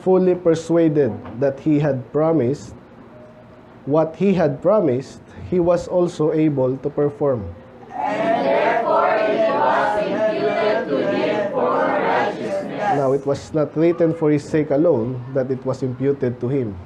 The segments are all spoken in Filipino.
fully persuaded that what he had promised, he was also able to perform. And therefore it was imputed to him for righteousness. Now, it was not written for his sake alone that it was imputed to him.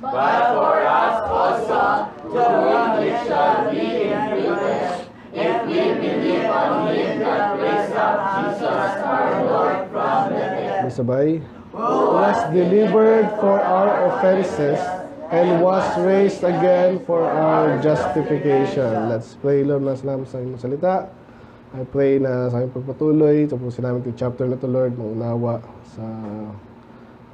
But for us also, to whom it shall be imputed, if we believe on him that raised up Jesus our Lord from the dead, May sabay. Who was delivered for our offenses and was raised again for our justification. Let's pray, Lord. Salamat sa inyong salita. I pray na sa aming pagpatuloy, tapusin namin itong chapter na ito, Lord, maunawa sa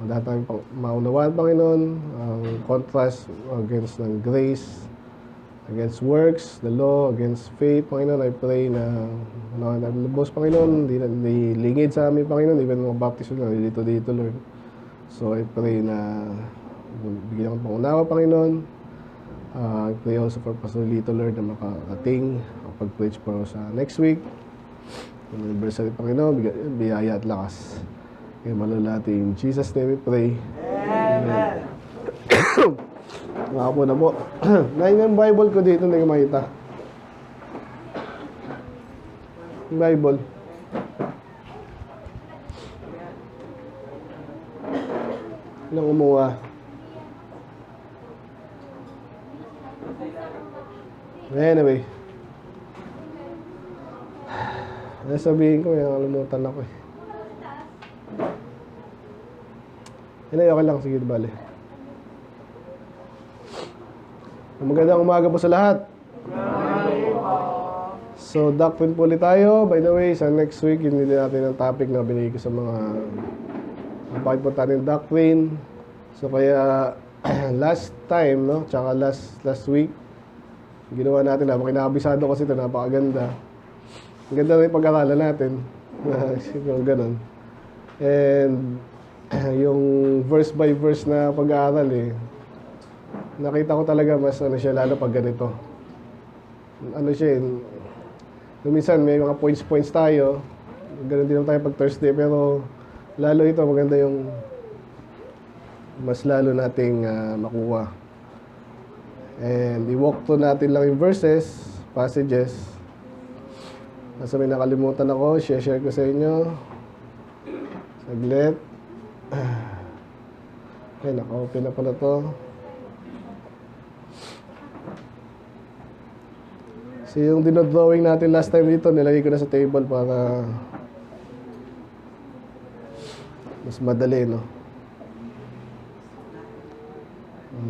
dahil tayong maunawaan, Panginoon, ang contrast against ng grace, against works, the law, against faith, Panginoon. I pray na lubos, Panginoon, hindi lingid sa amin, Panginoon, even mga baptism na dito, Lord. So I pray na bigyan ng pangunawa, Panginoon. I pray also for Pastor Lito, Lord, na makarating, pag-preach po sa next week. Anniversary, Panginoon, biyaya at lakas. Kaya malulati, in Jesus' name we pray. Amen. Mga po na po. Nahin yung Bible ko dito, hindi ko makita. Yung Bible. Ilang umuha. Anyway. Sabihin ko, nakalimutan ako eh. Anyway, okay lang. Sige, bale. Magandang umaga po sa lahat. So, doctrine po ulit tayo. By the way, sa next week, hindi natin ang topic na binigay ko sa mga napakimportante ng doctrine. So, kaya last time, no? Tsaka last week, ginawa natin, kinakabisado kasi ito, napakaganda. Ang ganda na yung pag-aralan natin. Yung ganun. And yung verse by verse na pag-aaral nakita ko talaga mas siya lalo pag ganito. Siya minsan may mga points tayo. Ganun din tayo pag Thursday, pero lalo ito maganda yung mas lalo nating makuha. And i-walk through natin lang yung verses, passages. Nasa may nakalimutan ako, share ko sa inyo. Saglit. Okay, naka-open na pala to. So yung dinodrawing natin last time dito, nilagay ko na sa table para mas madali, no?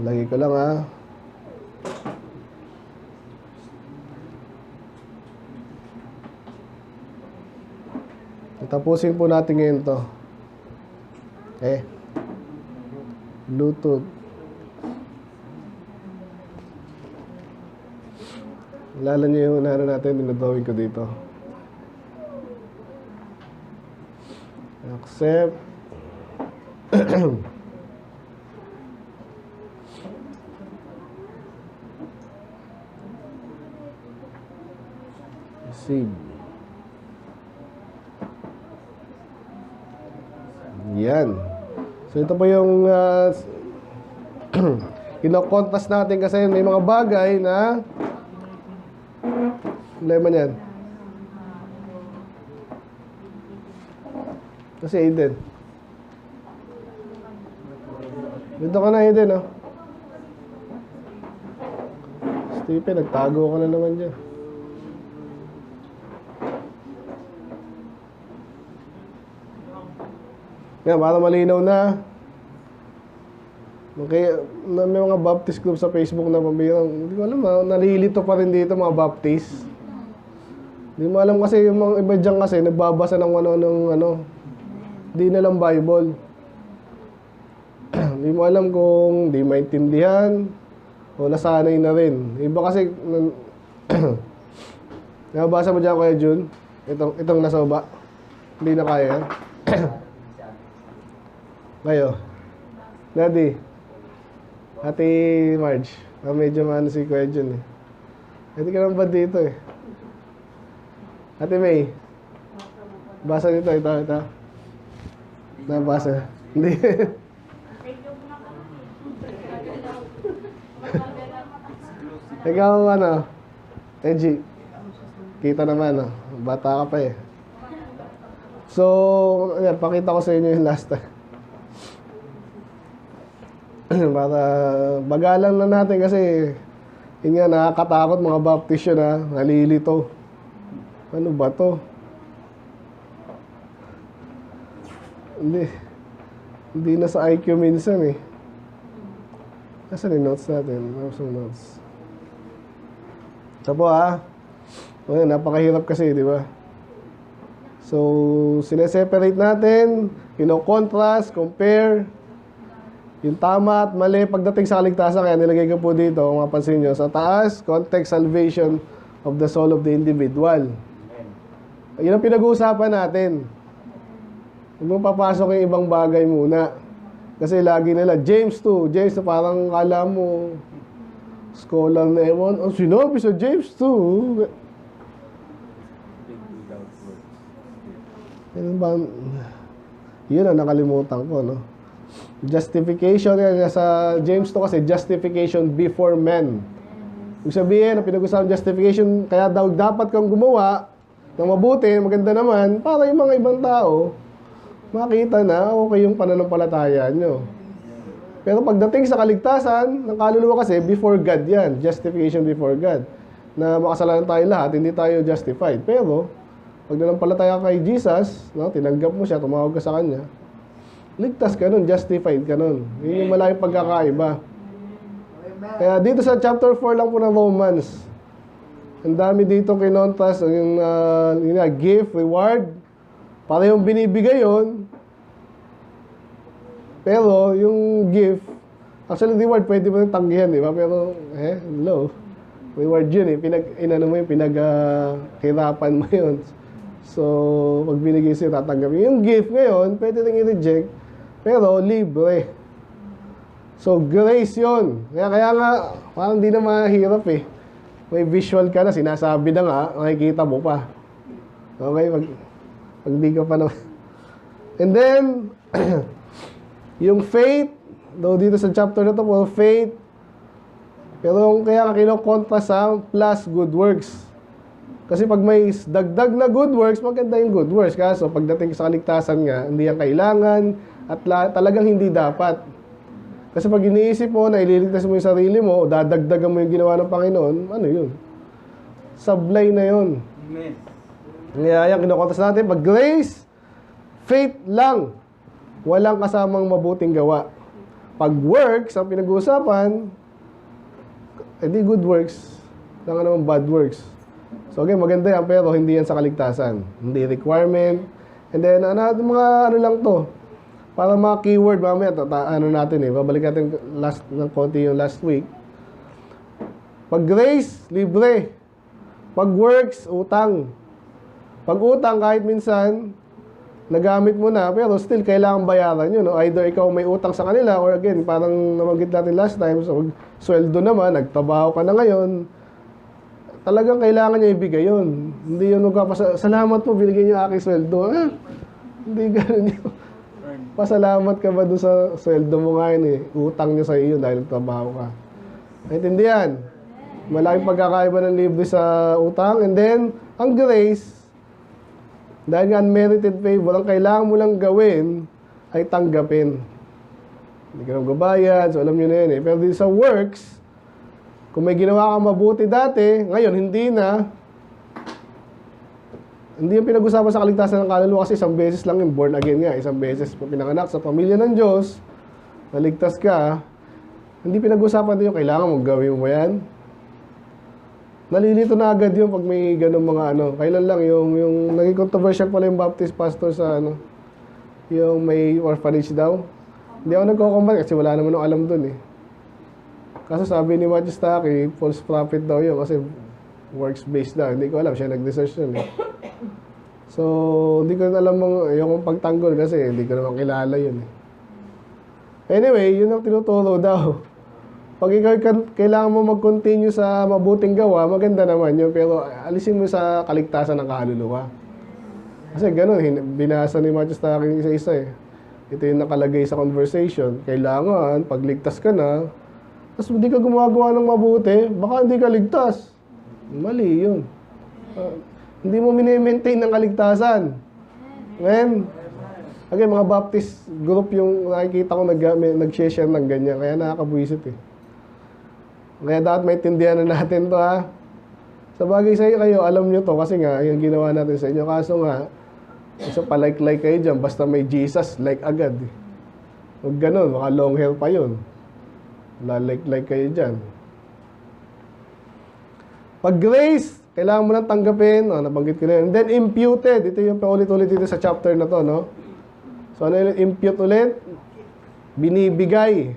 Lagay ko lang, ha. Tapusin po natin ngayon to. Bluetooth. Alala niyo yung natin, dinodrawing ko dito. Accept. Receive. Yan. So ito po yung kino-contrast natin kasi may mga bagay na problema niyan. Kasi Aiden. Dito ka na, Aiden, oh. Stephen, nagtago ka na naman dyan. Yan, para malinaw na. Okay, may mga Baptist group sa Facebook na pambirang. Hindi ko alam, nalilito pa rin dito mga Baptist. Hindi mo alam kasi yung mga iba dyan kasi nagbabasa ng di na lang Bible. Hindi mo alam kung di maintindihan o nasanay na rin. Iba kasi nabasa mo dyan, Kuya Jun? Itong nasa baba. Hindi na kaya yan. Kayo, Daddy, Ate Marge, medyo maano si Kuya Jun Hindi ka naman ba dito Ate May, basa nito, ito. Nabasa. Hindi. Ikaw, ano, Teji, kita naman, no? Bata ka pa eh. So, ayan, pakita ko sa inyo yung last time. Para bagalan na natin kasi yun nga, nakakatakot mga baptist yun ha, nalilito. Ano ba to? Hindi na sa IQ minsan eh. Nasaan yung notes natin? Nasaan yung notes? Ito po ha. Ayan, napakahirap kasi, di ba? So, sineseparate natin, kino-contrast, compare, yung tama at mali pagdating sa kaligtasan. Kaya nilagay ko po dito, kung mapansin nyo, sa taas, context, salvation of the soul of the individual. Yun ang pinag-uusapan natin. Huwag mong papasok yung ibang bagay muna. Kasi lagi nila, James 2, parang kala mo, scholar na ewan, oh, sinabi sa James 2. Ano ba? Yun ang nakalimutan ko, no? Justification, yan sa James 2 kasi, justification before men. Ibig sabihin, ang pinag-usapan justification, kaya daw dapat kang gumawa ng mabuti, maganda naman, para yung mga ibang tao, makita na okay yung pananampalataya nyo. Pero pagdating sa kaligtasan, ng kaluluwa kasi, before God yan. Justification before God. Na makasalanan tayo lahat, hindi tayo justified. Pero, pag nanampalataya ka kay Jesus, no, tinanggap mo siya, tumawag ka sa Kanya, ligtas ka nun, justified ka nun. Yun yung malaking pagkakaiba. Kaya dito sa chapter 4 lang po ng Romans, ang dami dito kinontas, yung gift, reward, para yung binibigay yun. Pero yung gift, actually reward pwede mo yung tanggihan, di ba? Pero, hello. Reward yun eh. Hirapan mo yun. So, pag binigay sa'yo, tatanggapin. Yung gift ngayon, pwede rin i-reject, pero libre. So, grace yun. Kaya nga, parang di na mahirap eh. May visual ka na, sinasabi na nga, nakikita mo pa. Okay, pag di ka pa naman. And then, yung faith, though dito sa chapter na to, for faith, pero kaya kino-contrast sa plus good works. Kasi pag may dagdag na good works, maganda yung good works. Kaso pagdating sa kaligtasan nga, hindi yan kailangan at talagang hindi dapat. Kasi pag iniisip mo na ililigtas mo yung sarili mo, dadagdagan mo yung ginawa ng Panginoon, ano yun? Sablay na yun. Amen. Kaya yan, kinokontas natin. Pag grace, faith lang. Walang kasamang mabuting gawa. Pag works, ang pinag-uusapan, edi good works. Lang naman bad works. So again, maganda yan, pero hindi yan sa kaligtasan. Hindi requirement. And then, mga ano lang to. Para mga keyword, mamaya, ano natin eh. Babalik natin ng konti yung last week. Pag grace, libre. Pag works, utang. Pag utang, kahit minsan, nagamit mo na, pero still, kailangan bayaran yun. No? Either ikaw may utang sa kanila, or again, parang nabanggit natin last time, so, sweldo naman, nagtrabaho ka na ngayon, talagang kailangan niya ibigay yun. Hindi yun salamat po, binigyan niyo aking sweldo. Hindi ganun yun. Pasalamat ka ba doon sa sweldo mo ngayon eh? Utang niya sa iyo dahil trabaho ka. Naintindihan? Malaking pagkakaiba ng libre sa utang. And then, ang grace, dahil nga unmerited favor, ang kailangan mo lang gawin ay tanggapin. Hindi ka nang gabayad, so alam niyo na yun eh. Pero dito sa works, kung may ginawa kang mabuti dati, ngayon hindi na. Hindi yung pinag-usapan sa kaligtasan ng kaluluwa kasi isang beses lang yung born again nga. Isang beses pinanganak sa pamilya ng Diyos, naligtas ka, hindi pinag-usapan din yung kailangan mong gawin mo yan. Nalilito na agad yun pag may ganun mga ano. Kailan lang yung naging controversial pala yung Baptist pastor sa ano, yung may orphanage daw. Hindi ako nagko-comment kasi wala naman akong alam dun eh. Kaso sabi ni Matthew Stacky, false prophet daw yun kasi works-based daw. Hindi ko alam, siya nag-research yun eh. So, hindi ko alam yung pagtanggol kasi hindi ko naman kilala yun eh. Anyway, yun ang tinuturo daw. Pag ikaw kailangan mo mag-continue sa mabuting gawa, maganda naman yun. Pero alisin mo sa kaligtasan ng kaluluwa. Kasi ganun, binasa ni Matthew Stacky isa-isa eh. Ito yung nakalagay sa conversation. Kailangan, pag ligtas ka na, tapos hindi ka gumagawa ng mabuti, baka hindi ka ligtas. Mali yun. Hindi mo mini-maintain ng kaligtasan. Amen? Again, mga Baptist group yung nakikita ko nag-share ng ganyan. Kaya nakakabwisit eh. Kaya dapat maintindihan na natin to ha. Sa bagay sa kayo, alam nyo to kasi nga, yung ginawa natin sa inyo. Kaso nga, isa pa-like kayo dyan, basta may Jesus, like agad eh. Huwag ganun, baka long hair pa yun. Like kayo dyan. Pag grace, kailangan mo nang tanggapin. Nabanggit ko na yun. And then imputed. Ito yung paulit-ulit dito sa chapter na to, no? So, ano yung impute ulit? Binibigay.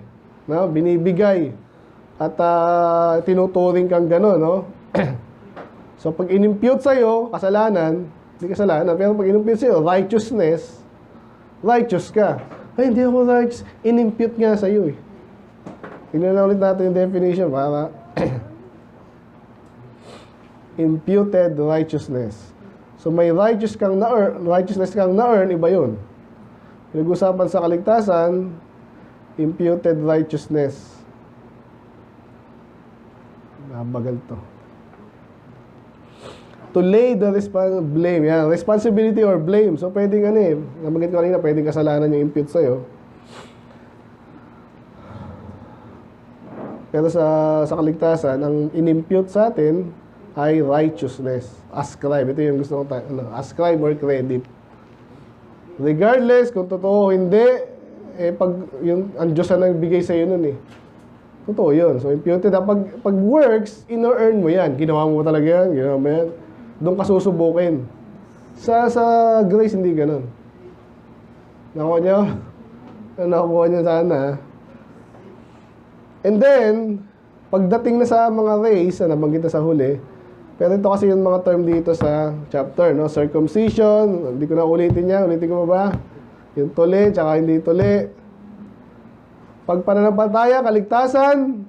No? Binibigay. At tinuturing kang gano'n, no? So, pag inimpute sa'yo, kasalanan, hindi kasalanan, pero pag inimpute sa'yo, righteousness, righteous ka. Ay, hindi ako righteous. Inimpute nga sa'yo, eh. Tingnan na ulit natin yung definition para imputed righteousness. So may righteousness kang na-earn, iba yun. Pinag-usapan sa kaligtasan, imputed righteousness. Nabagal to. To lay the blame. Yan, responsibility or blame. So pwedeng ano eh, nabanggit ko kanina, pwedeng kasalanan yung impute sa'yo. Pero sa kaligtasan, ang inimpute sa atin ay righteousness. Ascribe. Ito yung gusto kong ascribe or credit. Regardless kung totoo o hindi, pag yung ang Diyos na nagbigay sa iyo nun eh. Totoo yun. So imputed. Pag works, ino-earn mo yan. Ginawa mo talaga yan. Ginawa mo yan. Doon ka susubukin. Sa grace, hindi ganun. Nakuha nyo? Nakuha nyo sana. And then, pagdating na sa mga race, nabanggit na sa huli, pero ito kasi yung mga term dito sa chapter, no? Circumcision, hindi ko na ulitin yan. Ulitin ko ba? Yung tuli, tsaka hindi tuli. Pagpananampalataya, kaligtasan,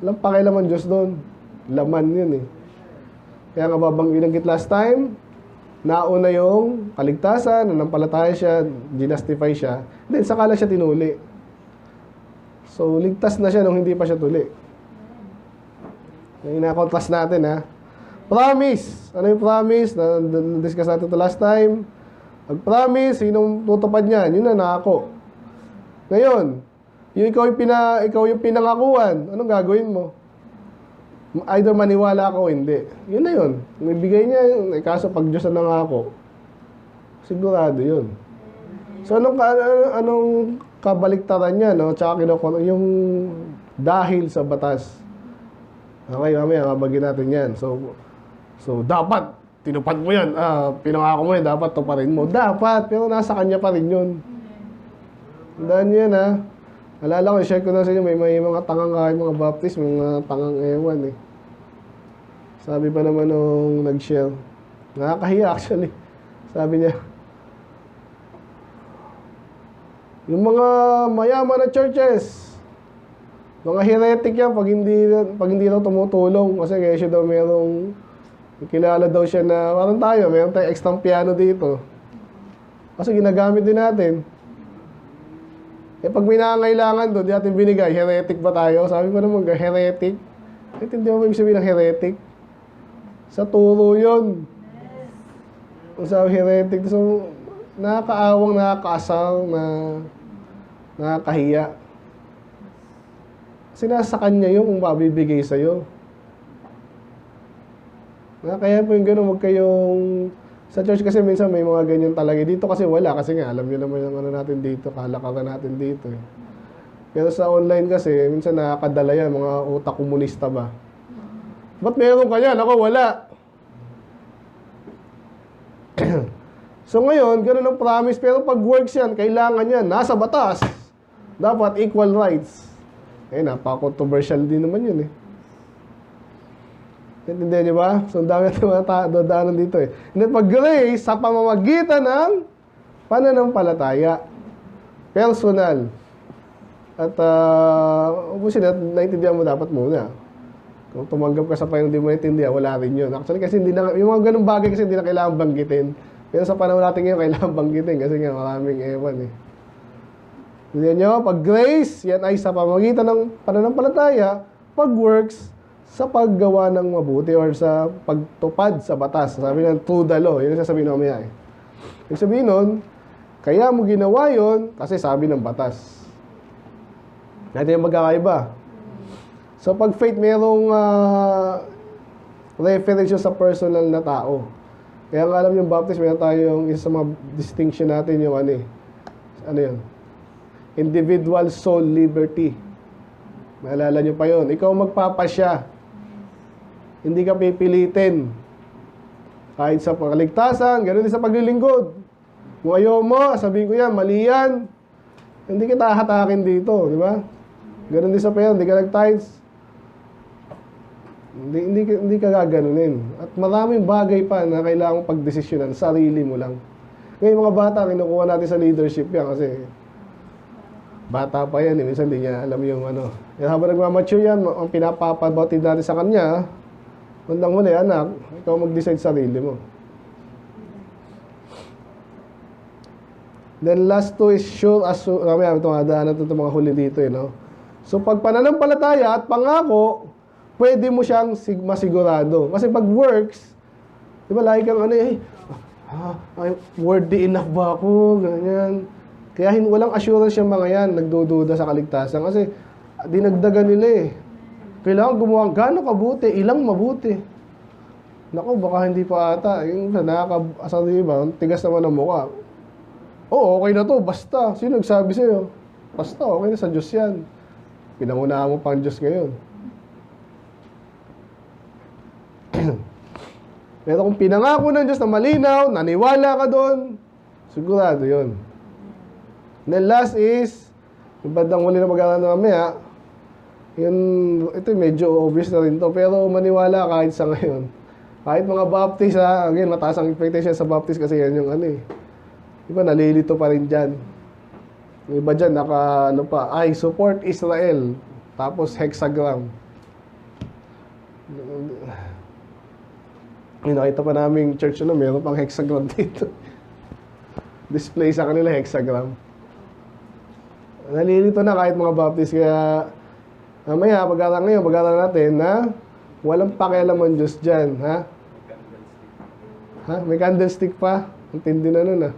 walang pakialaman Diyos doon. Laman yun eh. Kaya nga binanggit last time, nauna yung kaligtasan, nanampalataya siya, ginastify siya, then saka lang siya tinuli. So, ligtas na siya nung hindi pa siya tuli. Yung ina-contrast natin, ha. Promise. Ano yung promise? Na-discuss natin ito last time. Pag-promise, sinong tutupad niyan? Yun na, nako. Ngayon, ikaw yung pinangakuan. Anong gagawin mo? Either maniwala ka o hindi. Yun na yun. May bigay niya yun. Kaso pag Diyos na nangako, sigurado yun. So, anong kabaliktaran niya, no? Tsaka yung dahil sa batas. Okay, mamaya, mabagin natin yan. So dapat, tinupad mo yan. Pinangako mo yan, dapat tuparin mo. Dapat, pero nasa kanya pa rin yun. Tandaan nyo yan, ha. Alala ko, share ko na sa inyo, may mga tangang kayo, mga Baptist, mga tangang ewan, eh. Sabi pa naman nung nag-share, nakakahiya actually. Sabi niya, yung mga mayaman na churches, mga heretic yan pag hindi daw tumutulong. Kasi kaya siya daw merong, kilala daw siya na, parang tayo, meron tayong extra piano dito. Kasi ginagamit din natin. Pag may nangangailangan doon, di natin binigay, heretic ba tayo? Sabi ko naman, heretic. Hindi mo ibig sabihin ng heretic. Sa turo yun. Kung sabi heretic, so, nakakaawang, nakakaasal, nakakahiya. Kasi nasa kanya yun kung mabibigay sa'yo. Kaya po yung gano'n, huwag kayong... Sa church kasi minsan may mga ganyan talaga. Dito kasi wala. Kasi nga, alam nyo naman yung ano natin dito, kalakaran natin dito. Eh. Pero sa online kasi, minsan nakakadala yan, mga utak komunista ba? Ba't meron ka yan? Ako wala. So ngayon, gano'n ang promise. Pero pag works yan, kailangan yan. Nasa batas. Dapat equal rights. Napaka-controversial din naman yun eh. Intindihan niyo ba? So, ang dami natin mga dadaanan dito eh. And then, pag-grace, sa pamamagitan ng pananampalataya. Personal. At, naintindihan mo dapat muna. Kung tumanggap ka sa Panginoon, hindi mo naintindihan, wala rin yun. Actually, kasi yung mga ganung bagay kasi hindi na kailangan banggitin. Pero sa panahon natin ngayon, kailangan banggitin kasi nga maraming ewan eh. Hindi nyo, pag grace, yan ay sa pamamagitan ng pananampalataya, pag works, sa paggawa ng mabuti or sa pagtupad sa batas. Sabi ng to the law. Yun ang sasabihin mamaya eh. Ibig sabihin nun, kaya mo ginawa yun kasi sabi ng batas. Natin yung magkakaiba. So pag faith, mayroong reference sa personal na tao. Kaya nga alam yung baptist, mayroon tayong isa sa mga distinction natin yung ano eh. Ano yun? Individual soul liberty. Naalala nyo pa yun. Ikaw magpapasya. Hindi ka pipilitin. Kahit sa pagkaligtasan, ganoon din sa paglilingkod. Kung ayaw mo, sabihin ko yan, mali yan. Hindi kita hatakin dito, di ba? Ganoon din sa pera, hindi ka nag-tithes. Hindi ka gaganunin. At maraming bagay pa na kailangang pagdesisyonan, sarili mo lang. Ngayon mga bata, kinukuha natin sa leadership yan kasi bata pa yan, minsan hindi niya alam yung ano. Kaya habang nagmamature yan, ang pinapapabatid natin sa kanya, bandang muli, anak, ikaw mag-decide sarili mo. Then last two is sure as mamaya itong adaanan itong mga huli dito eh, no? So pag pananampalataya at pangako, pwede mo siyang masigurado. Kasi pag works, di ba lagi kang ano eh, worthy enough ba ako? Ganyan. Kaya walang assurance yung mga yan, nagdududa sa kaligtasan. Kasi dinagdagan nila eh. Kailangan gumawa gano'ng kabuti, ilang mabuti. Naku, baka hindi pa ata. Yung nakaka-asal diba, tigas naman ang mukha. Oo, okay na to, basta. Sino nagsabi sa'yo? Basta, okay na sa Diyos yan. Pinangunahan mo pang Diyos ngayon. Pero kung pinangako ng Diyos na malinaw, naniwala ka doon, sigurado yun. And then last is, yung bandang huli na mag-aaral na mamaya, ito medyo obvious na rin to, pero maniwala kahit sa ngayon. Kahit mga Baptist again, mataas ang expectation sa Baptist kasi yan yung ano eh. Diba, nalilito pa rin dyan. Yung iba dyan, I support Israel. Tapos hexagram. Nakita pa naming church meron pang hexagram dito. Display sa kanila hexagram. Nalilito na kahit mga Baptist, kaya mamaya, pag-aaral natin na walang pakialam ang Diyos dyan, ha? Ha? May candlestick pa? Ang tindi na nun, ha?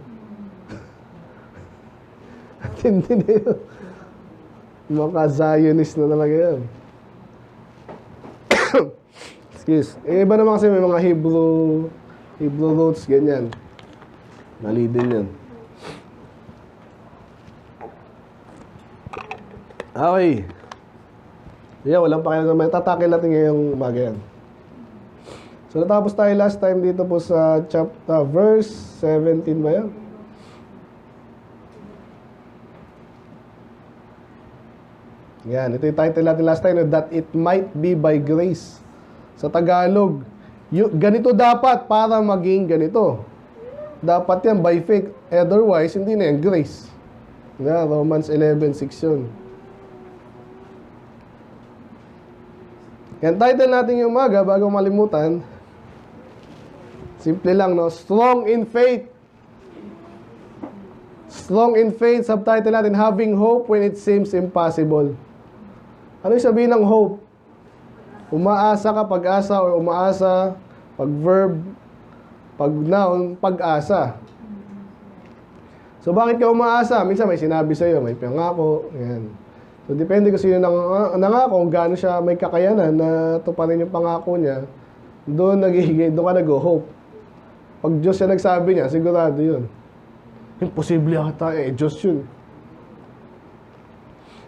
Ang tindi na yun. Mga Zionist na talaga yan. Excuse. Iba naman kasi may mga Hebrew roots, ganyan. Mali din yan. Okay. Yeah, walang pakialam naman. Tatakil natin ngayong umaga yan. So, natapos tayo last time dito po sa verse 17 ba yan? Yan, ito yung title natin last time, that it might be by grace. Sa Tagalog, ganito dapat para maging ganito. Dapat yan by faith. Otherwise, hindi na yan grace. Yeah, Romans 11:6 yun. Yan, title natin yung umaga, bago malimutan. Simple lang, no? Strong in faith. Strong in faith, subtitle natin, having hope when it seems impossible. Ano yung sabihin ng hope? Umaasa ka, pag-asa, or umaasa, pag-verb, pag-noun, pag-asa. So, bakit ka umaasa? Minsan may sinabi sa'yo, may pangako, yan. So, depende kung sino nangako, kung gaano siya may kakayanan na tuparin yung pangako niya, doon ka nag-hope. Pag Diyos siya nagsabi niya, sigurado yun. Imposible ata, Diyos yun.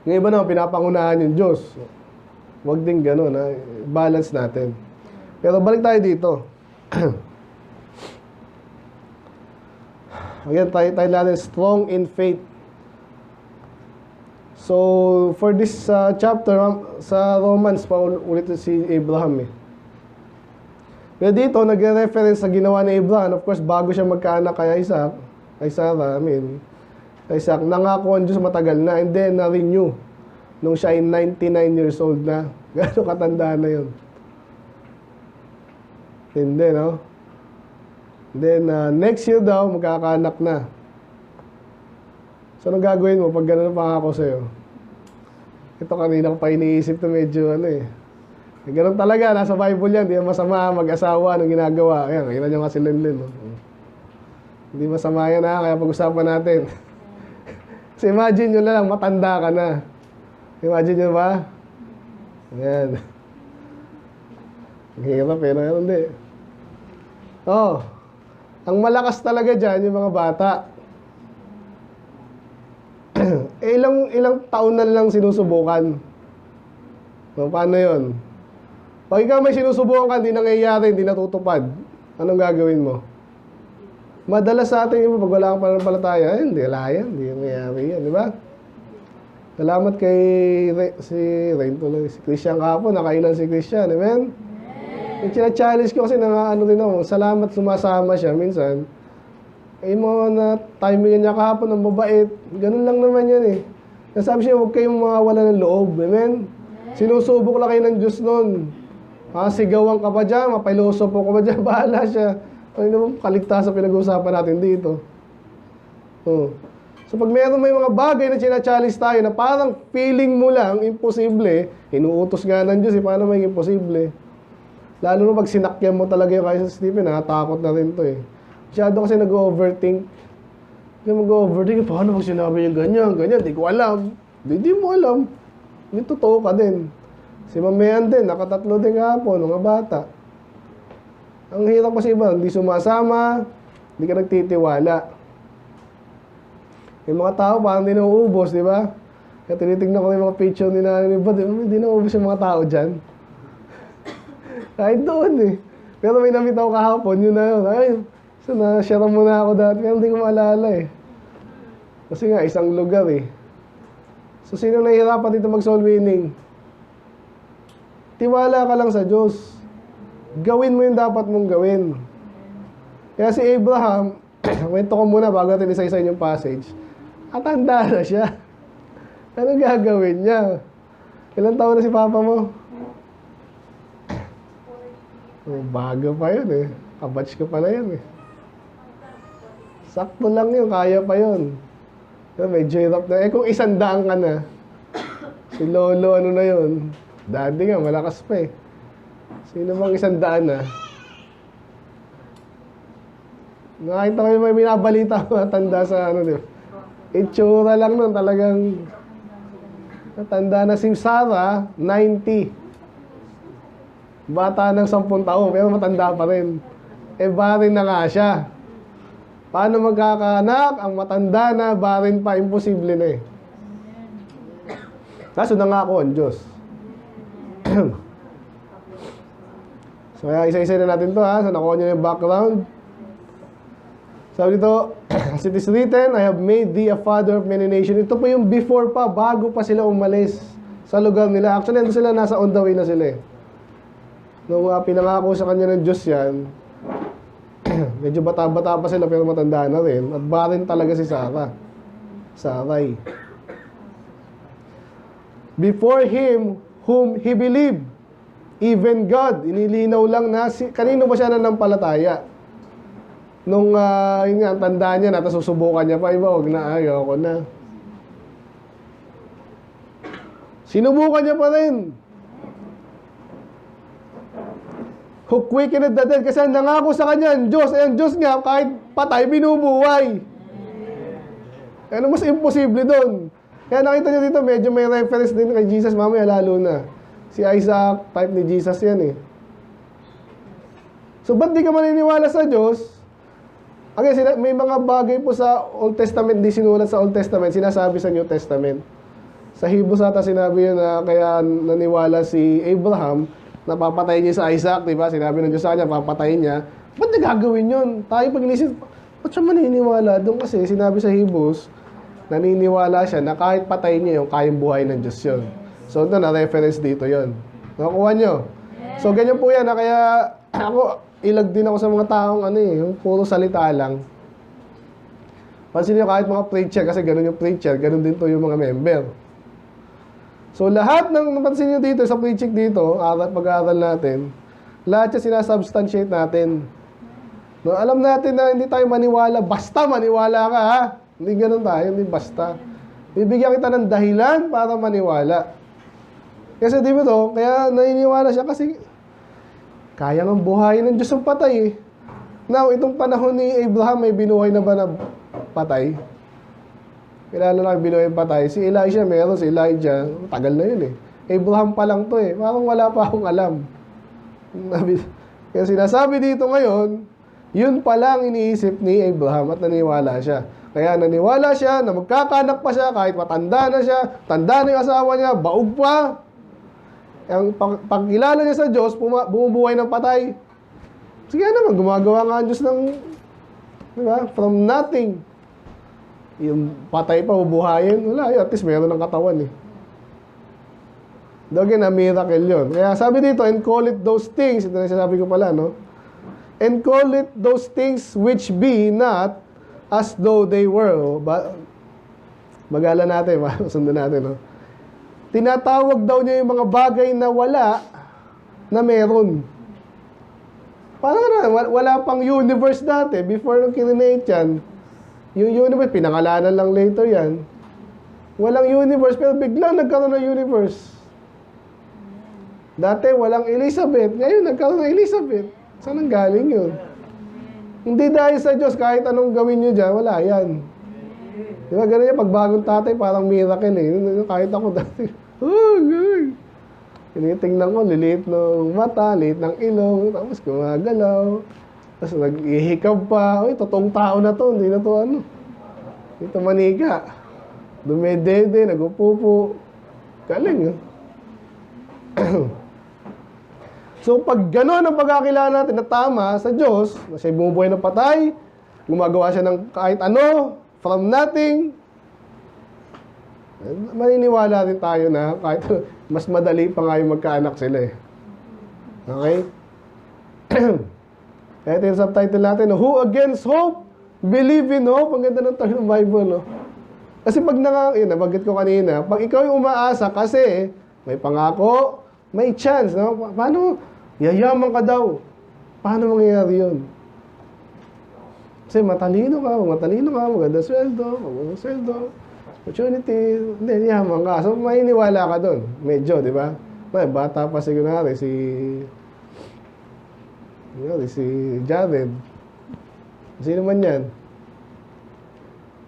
Yung iba naman, pinapangunahan yung Diyos. Huwag din gano'n, balance natin. Pero balik tayo dito. Again, tayo natin, strong in faith. So, for this chapter, sa Romans, ulit si Abraham eh. Pero dito, nagre-reference sa ginawa ni Abraham. Of course, bago siya magkaanak kay Isaac, kay Sarah, Isaac, nangako ang Diyos matagal na, and then na-renew nung siya ay 99 years old na. Gano'ng katandaan na yun? Hindi, no? Then, next year daw, magkakaanak na. So, anong gagawin mo pag gano'n ang pangako sa'yo? Ito kanina ko pa iniisip to medyo ano eh. Ganun talaga, nasa Bible yan. Di masama mag-asawa, anong ginagawa. Ayan, nakita nyo kasi Lenlen. No? Hindi masama yan ha, kaya pag-usapan natin. So imagine nyo lang, matanda ka na. Imagine nyo ba? Ayan. Ang hirap pero hindi. Oh, ang malakas talaga dyan, yung mga bata. ilang taon na lang sinusubukan. So, paano yun? Pag ikaw may sinusubukan ka, hindi nangyayari, hindi natutupad, anong gagawin mo? Madalas sa atin, pag wala kang pananampalataya, hindi, wala yan, hindi nangyayari yan, di ba? Salamat kay si Christian kahapon, nakailan si Christian, amen? Yung challenge ko kasi ano din ako, salamat sumasama siya minsan. Mo na timing niya kahapon ng mabait. Ganun lang naman yan eh. Nasabi siya, huwag kayong mawawala ng loob. Amen? Sinusubok lang kayo ng Diyos nun. Sigawan ka pa dyan, mapailosopo ka pa dyan, bahala siya. Ano naman, kaligtasan pinag-uusapan natin dito. So pag may mga bagay na challenge tayo na parang feeling mo lang, imposible, inuutos nga ng Diyos, paano may imposible? Lalo na pag sinakyan mo talaga yung kay Stephen, nakatakot na rin to eh. Masyado kasi nag-overthink. Hindi mag-overthink, paano pag sinabi niya ganyan, di ko alam. Di mo alam. Hindi totoo ka din. Si Mamayan din, nakatatlo din kahapon, mga bata. Ang hirap kasi iba, hindi sumasama, hindi ka nagtitiwala. Yung mga tao parang hindi nauubos, di ba? Kaya tinitignan ko yung mga picture ni Nanay Bad, hindi nauubos yung mga tao dyan. Kahit doon eh. Pero may namit ako kahapon, yun na yun. Ay, so na-share mo na ako dati, pero hindi ko maalala eh. Kasi nga, isang lugar eh. So, sino nahihirapan dito mag-soul winning? Tiwala ka lang sa Diyos. Gawin mo yung dapat mong gawin. Kaya si Abraham, kwento ko muna bago natin isa-isa yung passage. At handa na siya. Ano gagawin niya? Ilang taon na si Papa mo? Bago pa yun eh. Kabatch ka pala yan eh. Sakto lang yun, kaya pa yun. Pero medyo hirap na. Kung 100 ka na, si Lolo ano na yun? Daddy nga, malakas pa eh. Sino bang 100 na? Nakita ko yung may binabalita ko matanda sa ano, di ba? Itsura lang nun, talagang natanda na si Sarah, 90. Bata ng 10 taon, pero matanda pa rin. Barin na nga siya. Paano magkakaanak? Ang matanda na, barin pa, imposible na eh. Kaso nangako ang Diyos. So, kaya isa-isa na natin to ha. So, nakuha nyo yung background. Sabi dito, as it is written, I have made thee a father of many nations. Ito po yung before pa, bago pa sila umalis sa lugar nila. Actually, ito sila, nasa on the way na sila eh. Nung pinangako sa kanya ng Diyos yan, medyo bata-bata pa sila pero matanda na rin. At barin talaga si Sarah. Sarai. Before him, whom he believed, even God, inilinaw lang na, kanino ba siya nanampalataya? Nung, yun nga, ang tanda niya na, tapos susubukan niya pa, iba, huwag na, ayoko na. Sinubukan niya pa rin. Who quickened the dead, kasi nangako sa kanya, ang Diyos, ang Diyos nga, kahit patay, binubuhay. Ano mas imposible doon? Kaya nakita niyo dito, medyo may reference din kay Jesus, mamaya lalo na. Si Isaac, type ni Jesus yan eh. So, ba't di ka maniniwala sa Diyos? Okay, may mga bagay po sa Old Testament, di sinulat sa Old Testament, sinasabi sa New Testament. Sa Hebrews ata sinabi yun na kaya naniwala si Abraham, napapatay niya sa Isaac, di ba? Sinabi ng Diyos sa kanya, papatayin niya. Ba't na gagawin yun? Tayo pag inisip, ba't siya maniniwala? Doon kasi sinabi sa Hebrews, naniniwala siya na kahit patayin niya yung kayang buhay ng Diyos yun. So, ito na-reference dito yun. Nakuha nyo? So, ganyan po yan. Kaya ako, ilag din ako sa mga taong yung puro salita lang. Pansin nyo kahit mga preacher, kasi ganun yung preacher, ganun din to yung mga member. So, lahat ng napansin nyo dito, sa preaching dito, pag-aaral natin, lahat yung sinasubstantiate natin. No, alam natin na hindi tayo maniwala, basta maniwala ka ha. Hindi ganun tayo, hindi basta. Bibigyan kita ng dahilan para maniwala. Kasi di ba to, kaya naniniwala siya kasi kaya ng buhayin ng Diyos ang patay eh. Now, itong panahon ni Abraham, may binuhay na ba na patay? Kilala na binuhay ng patay. Si Elijah meron, si Elijah, tagal na yun eh. Abraham pa lang to eh. Parang wala pa akong alam. Kaya sinasabi dito ngayon, yun pala ang iniisip ni Abraham at naniwala siya. Kaya naniwala siya na magkakanak pa siya kahit matanda na siya, tanda na yung asawa niya, baog pa. Ang pagkilala niya sa Diyos, bumubuhay ng patay. Sige naman, gumagawa nga ang Diyos ng, di ba, from nothing. Yung patay pa, bubuhayin, wala, at least meron ng katawan eh. Doon na miracle yun. Kaya sabi dito, and call it those things, ito na sabi ko pala, no? And call it those things which be not as though they were. Bagala natin, sundan natin, no? Tinatawag daw niya yung mga bagay na wala na meron. Parang wala pang universe dati. Before nung kinrinate yan, yung universe, pinangalanan lang later yan. Walang universe, pero biglang nagkaroon ng universe. Dati walang Elizabeth, ngayon nagkaroon ng Elizabeth. Saan ang galing yun? Hindi dahil sa Diyos, kahit anong gawin nyo dyan, wala yan. Di ba ganun yan, pag bagong tatay, parang miracle eh. Kahit ako dati, oh, good. Tinitingnan ko, liliit ng mata, liliit ng ilong, tapos gumagalaw. Tapos nag-ihikab pa, uy, totoong tao na to, hindi na to ano. Ito manika. Dumedede, nagupupo. Galing yun. So, pag gano'n ang pagkakilala natin na tama sa Diyos, na siya'y bumubuhay ng patay, gumagawa siya ng kahit ano, from nothing, maniniwala rin tayo na kahit mas madali pa nga yung magkaanak sila eh. Okay? Ito yung subtitle natin, who against hope, believe in hope. Ang ganda ng term ng Bible, no? Kasi pag nabanggit ko kanina, pag ikaw yung umaasa kasi may pangako, may chance, no? Paano? Yayaman ka daw. Paano mangyayari yun? Kasi matalino ka, maganda sweldo, opportunity, hindi, yaman ka. So, mainiwala ka doon. Medyo, di ba? May bata pa siguro si Jared. Sino man yan?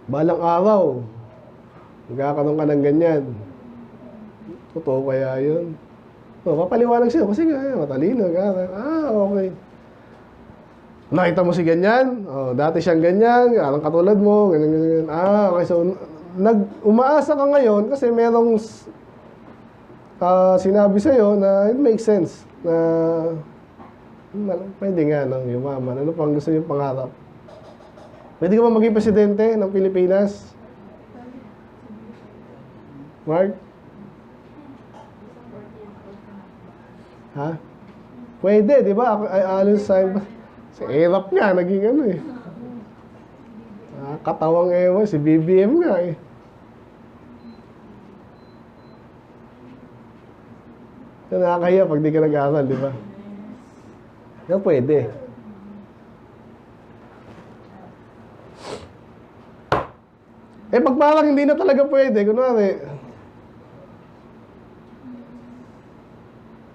Balang araw, magkakaroon ka ng ganyan. Totoo kaya yun? Papaliwanag siya. Kasi matalino ka. Okay. Nakita mo si ganyan? Dati siyang ganyan. Anong katulad mo? Ganyan. Okay. So, umaasa ka ngayon kasi merong sinabi sa'yo na it makes sense. Na pwede nga nang yumaman. Ano pang gusto niyo pangarap? Pwede ka ba maging presidente ng Pilipinas? Mark? Ha? Pwede, di ba? Ayon sa Erap nga, naging ano eh. Katawang ewan, si BBM nga eh. Nakakahiya pag di ka nag-aaral, di ba? Kaya pwede. Pag parang hindi na talaga pwede, kunwari,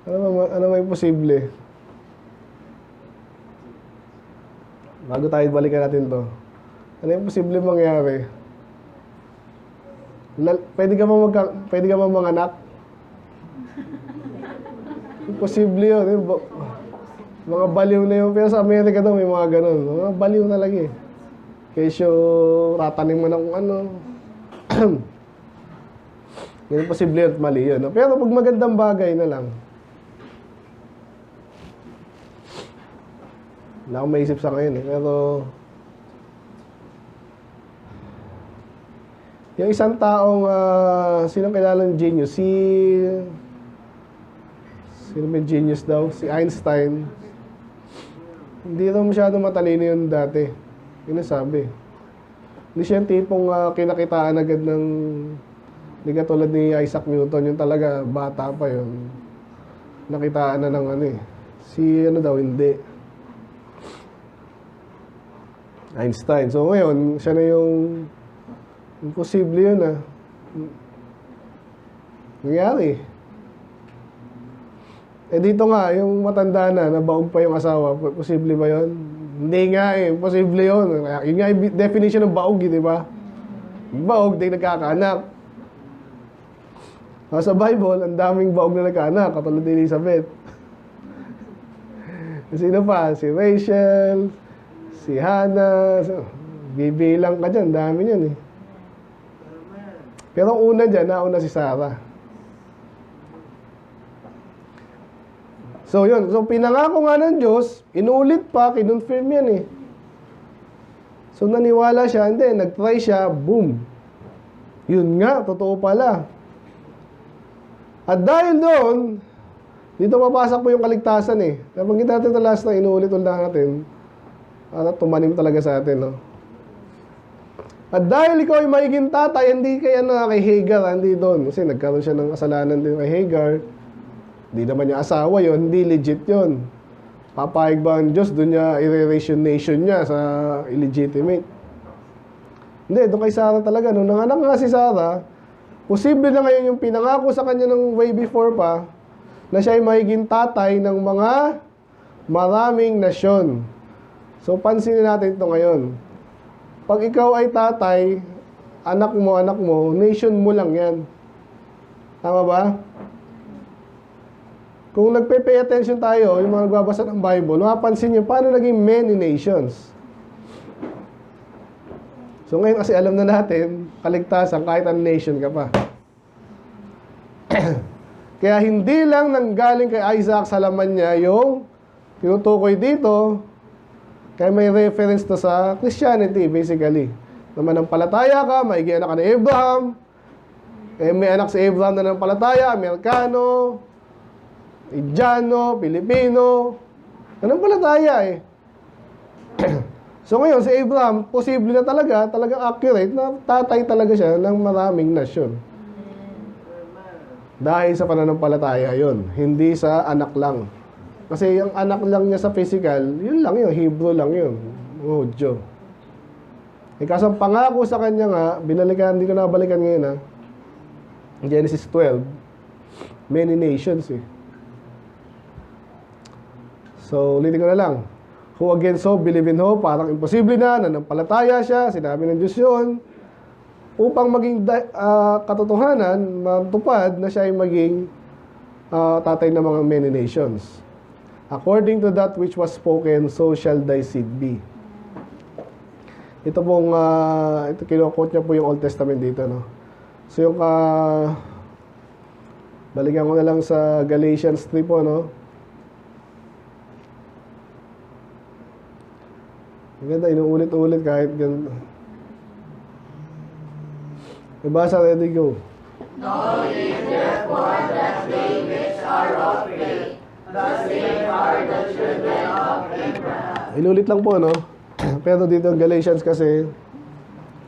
ano may posible? Bago tayo balikan natin to. Ano yung posible mangyari? Pwede ka ba manganak? Imposible yun. Mga baliw na yun. Pero sa Amerika daw may mga ganun. Mga baliw talaga eh. Kesyo ratanin mo na kung ano. Yung posible yun at mali yun. Pero pag magandang bagay na lang, wala akong maisip sa ngayon eh. Pero yung isang taong sinong kilala ng genius? Sino may genius daw? Si Einstein. Hindi daw masyado matalino yun dati. Yun ang sabi. Hindi siya yung tipong kinakitaan agad ng hindi katulad ni Isaac Newton. Yung talaga bata pa yun. Nakitaan na ng ano eh. Si ano daw, hindi. Einstein. So ngayon, siya na yung Imposible yun ah. Nangyari. Eh dito nga, yung matanda na, nabaog pa yung asawa, posible ba yun? Hindi nga eh, imposible yun. Yun nga yung definition ng baog, di ba? Baog, di nagkakaanak. Sa Bible, ang daming baog na nagkaanak, katulad ni Elizabeth. Sino pa? Si Rachel, si Hannah, bibilang ka dyan, dami yan eh. Pero ang una dyan, nauna si Sarah. So yun, so pinangako nga ng Diyos, inulit pa, kinonfirm yan eh. So naniwala siya, hindi, nag-try siya, boom. Yun nga, totoo pala. At dahil doon, dito papasok po yung kaligtasan eh. Kapag kita natin ito last na inulit ulit natin, tumanim talaga sa atin, no? At dahil ikaw ay maiging tatay, hindi kay Hagar, hindi doon. Kasi nagkaroon siya ng kasalanan din kay Hagar. Hindi naman niya asawa yon, hindi legit yon. Papayag ba ang Diyos, doon niya i-erase yung nation niya sa illegitimate? Hindi, doon kay Sarah talaga. Nung nanganak nga si Sarah, posible na ngayon yung pinangako sa kanya ng way before pa, na siya ay magiging tatay ng mga maraming nasyon. So, pansinin natin ito ngayon. Pag ikaw ay tatay, anak mo, nation mo lang yan. Tama ba? Kung nagpe-pay attention tayo, yung mga nagbabasa ng Bible, mapapansin nyo, paano naging many nations? So ngayon kasi alam na natin, kaligtasan kahit ang nation ka pa. Kaya hindi lang nanggaling kay Isaac sa laman niya yung tinutukoy dito, kaya may reference to sa Christianity, basically. Na manampalataya ka, maigi anak ka ni Abraham, may anak si Abraham na nanampalataya, Amerikano, Indiano, Pilipino, nanampalataya eh. So ngayon, si Abraham, posible na talagang accurate na tatay talaga siya ng maraming nasyon. Dahil sa pananampalataya yon, hindi sa anak lang. Kasi yung anak lang niya sa physical, yun lang yun, Hebrew lang yun, Udyo. Eh kaso ang pangako sa kanya nga, binalikan, hindi ko nabalikan ngayon ha, Genesis 12, many nations eh. So, ulitin ko na lang. Who against hope, believe in hope. Parang imposible na, nanampalataya siya, sinabi ng Diyos yun. Upang maging katotohanan, matupad na siya ay maging tatay ng mga many nations. According to that which was spoken, so shall thy seed be. Ito pong, ito kino-quote niya po yung Old Testament dito, no? So, yung, balikan ko na lang sa Galatians 3 po, no? Maganda, inuulit-ulit kahit ganun. Ibasa, ready, go. Know ye therefore that they which are of faith, the same are the children of Abraham. Inulit lang po, no? Pero dito ang Galatians kasi,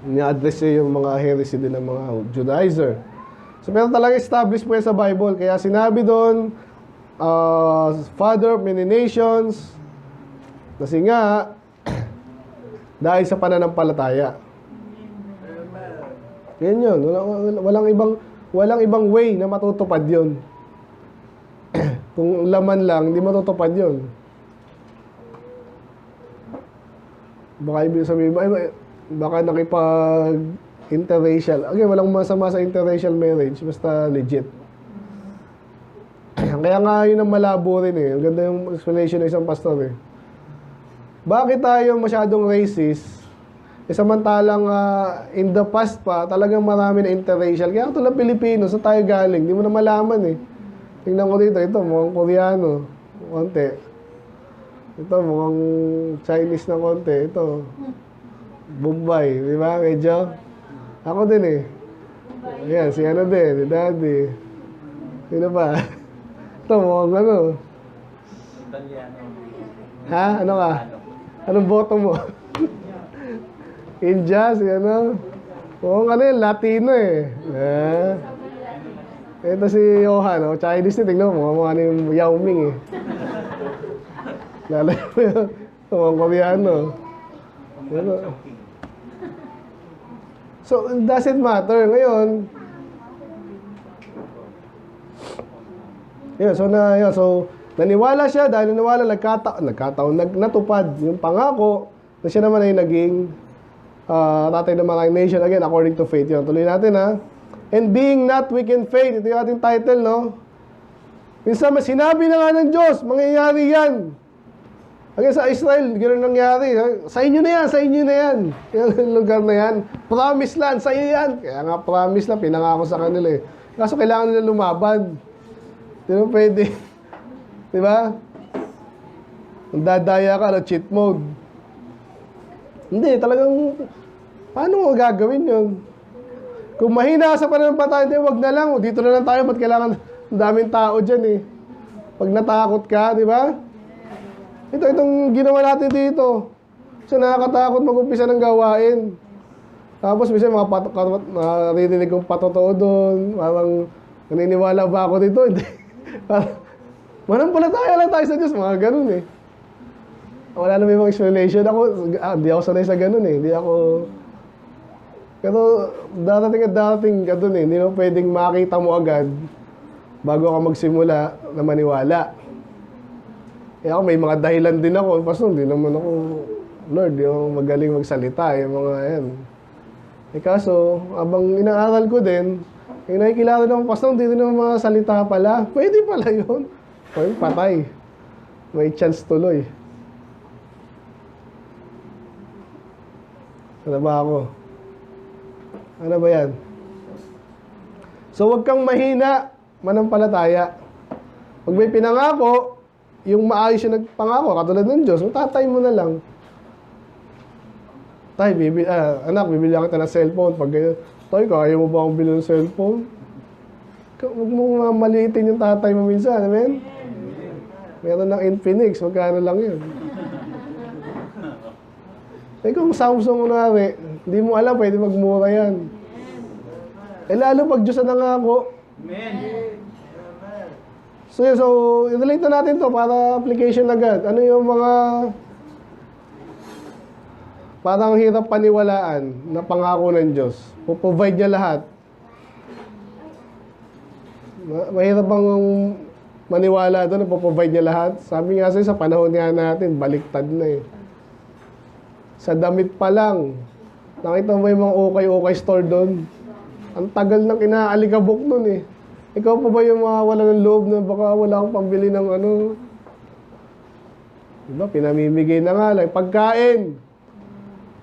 ni-address niya yung mga heresy din ng mga Judaizer. So, pero talaga established po yan sa Bible. Kaya sinabi doon, Father of many nations, kasi nga, dahil sa pananampalataya. Yan yun. Walang ibang way na matutupad yun. Kung laman lang, hindi matutupad yun. Baka ibig sabihin, baka nakipag-interracial. Okay, walang masama sa interracial marriage, basta legit. Kaya nga yun ang malabo rin eh. Ang ganda yung explanation ng isang pastor eh. Bakit tayo masyadong racist? E samantalang in the past pa, talagang marami na interracial. Kaya ito lang Pilipino, sa tayo galing. Hindi mo na malaman eh. Tingnan ko dito, ito mukhang Koreano. Konti. Ito mukhang Chinese na konti. Ito. Bombay. Di ba? Medyo. Ako din eh. Ayan, si ano din, si Daddy. Sino ba? Ito mukhang ano. Ha? Ano ka? Anong boto mo? India, si ano? Oo, ano yun, Latino eh. Ito si Johan, oh, Chinese ni, tingnan mo, mukha yung Yao Ming eh. Lalayo mo yun, mga Koreano. So, it doesn't matter. Ngayon, so naniwala siya, dahil naniwala, natupad yung pangako na siya naman ay naging tatay ng mga nation. Again, according to faith. Yun, tuloy natin ha. And being not weak in faith, ito yung ating title, no? Minsan, sinabi na nga ng Diyos, mangyayari yan. Again, sa Israel, gano'n nangyari. Sa inyo na yan, sa inyo na yan. Yung lugar na yan. Promise land, sa iyo yan. Kaya nga, promise lang, pinangako sa kanila eh. Kaso kailangan nila lumaban. Di ba pwede? Di ba? Kung dadaya ka, cheat mode. Hindi, talagang, paano mo gagawin yun? Kung mahina ka sa pananampalataya, wag na lang. Dito na lang tayo, ba't kailangan ang daming tao dyan eh. Pag natakot ka, di ba? Itong ginawa natin dito. So, nakakatakot mag-umpisa ng gawain. Tapos, minsan, maririnig kong patotoo doon. Parang, naniniwala ba ako dito? Hindi. Manampalataya lang tayo sa Diyos, mga ganun eh. Wala na may mga explanation. Hindi ako sanay sa ganun eh. Pero darating ganun eh. Hindi mo pwedeng makita mo agad bago ka magsimula na maniwala. Eh ako, may mga dahilan din ako. Pastor, hindi naman ako, Lord, di ako magaling magsalita. Yung mga yan. Eh kaso, abang inaaral ko din, yung nakikilala ng pastor, hindi rin naman mga salita pala. Pwede pala yun. Ay, patay. May chance tuloy. Ano ba ako? Ano ba yan? So, huwag kang mahina, manampalataya. Pag may pinangako, yung maayos yung nagpangako, katulad ng Diyos, tatay mo na lang. Tay, anak, bibili kita ng cellphone. Pag ganyan, tay, kaya mo ba akong bilhin ng cellphone? Huwag mong maliitin yung tatay mo minsan, amen? Meron ng Infinix, magkano lang yun. Eh kung Samsung unari, hindi mo alam, pwede magmura yan. Eh lalo pag Diyos na nangako. Amen. So, i-relate na natin to para application agad. Ano yung mga parang hirap paniwalaan na pangako ng Diyos? Puprovide niya lahat. Mahirap bang maniwala doon na puprovide niya lahat? Sabi nga sa panahon nga natin, baliktad na eh. Sa damit pa lang, nakita mo yung mga okay store doon? Ang tagal ng inaalikabok nun eh. Ikaw pa ba yung mga wala ng loob na baka wala akong pambili ng ano? Diba, pinamimigay na nga lang. Pagkain.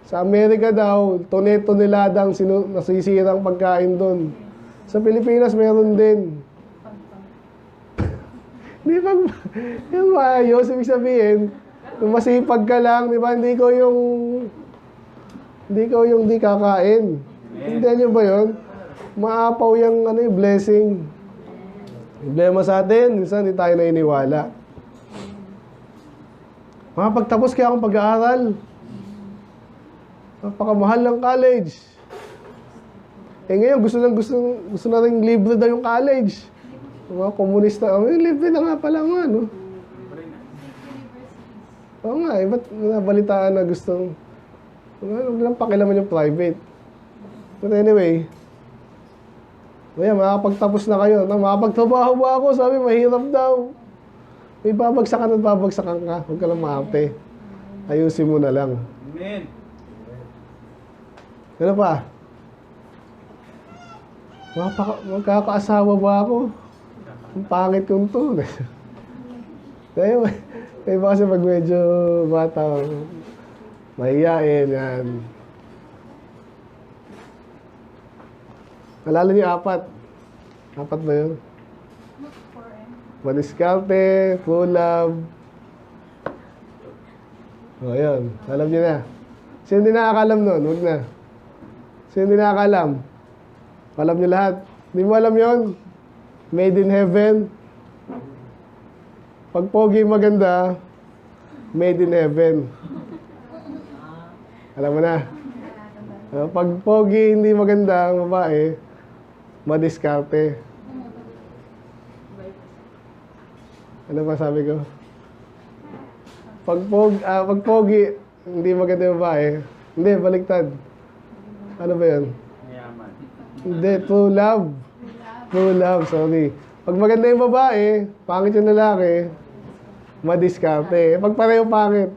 Sa Amerika daw, tone-toneladang nasisirang pagkain doon. Sa Pilipinas, meron din. Di ba, yung maayos, ibig sabihin, kung masipag ka lang, di ba, hindi ko yung di kakain. Hindi nyo ba yun? Maapaw yung blessing. Problema sa atin, minsan hindi tayo nainiwala. Makapagtapos kaya akong pag-aaral. Napakamahal ng college. Eh ngayon, gusto na rin libre daw yung college. Mga komunista, libre na nga pala nga, no? Oo nga, ba't nabalitaan na gusto, huwag lang pakilaman yung private. But anyway, makapagtapos na kayo. Makapagtrabaho ba ako? Sabi, mahirap daw. May babagsakan at babagsakan ka. Huwag ka lang maarte. Ayusin mo na lang. Amen. Ano pa? Magkakaasawa ba ako? Ang pangit kong to. May ba kasi pag medyo bata, mahiyain, yan. Alala niyo apat. Apat ba yun? Madiskarte, Kulab. O, yun. Alam niyo na. Sino hindi nakakalam nun? Huwag na. Sino hindi nakakalam? Alam niyo lahat. Hindi mo alam yun? Made in heaven. Pag pogi maganda, made in heaven. Alam mo na. Pag pogi hindi maganda ang babae, madiskarte. Ano ba sabi ko? Pag pogi hindi maganda yung babae, hindi, baliktad. Ano ba yun? Hindi, true love. True love, sorry. Pag maganda yung babae, pangit yung lalaki, madiskarte. Pag pareho pangit.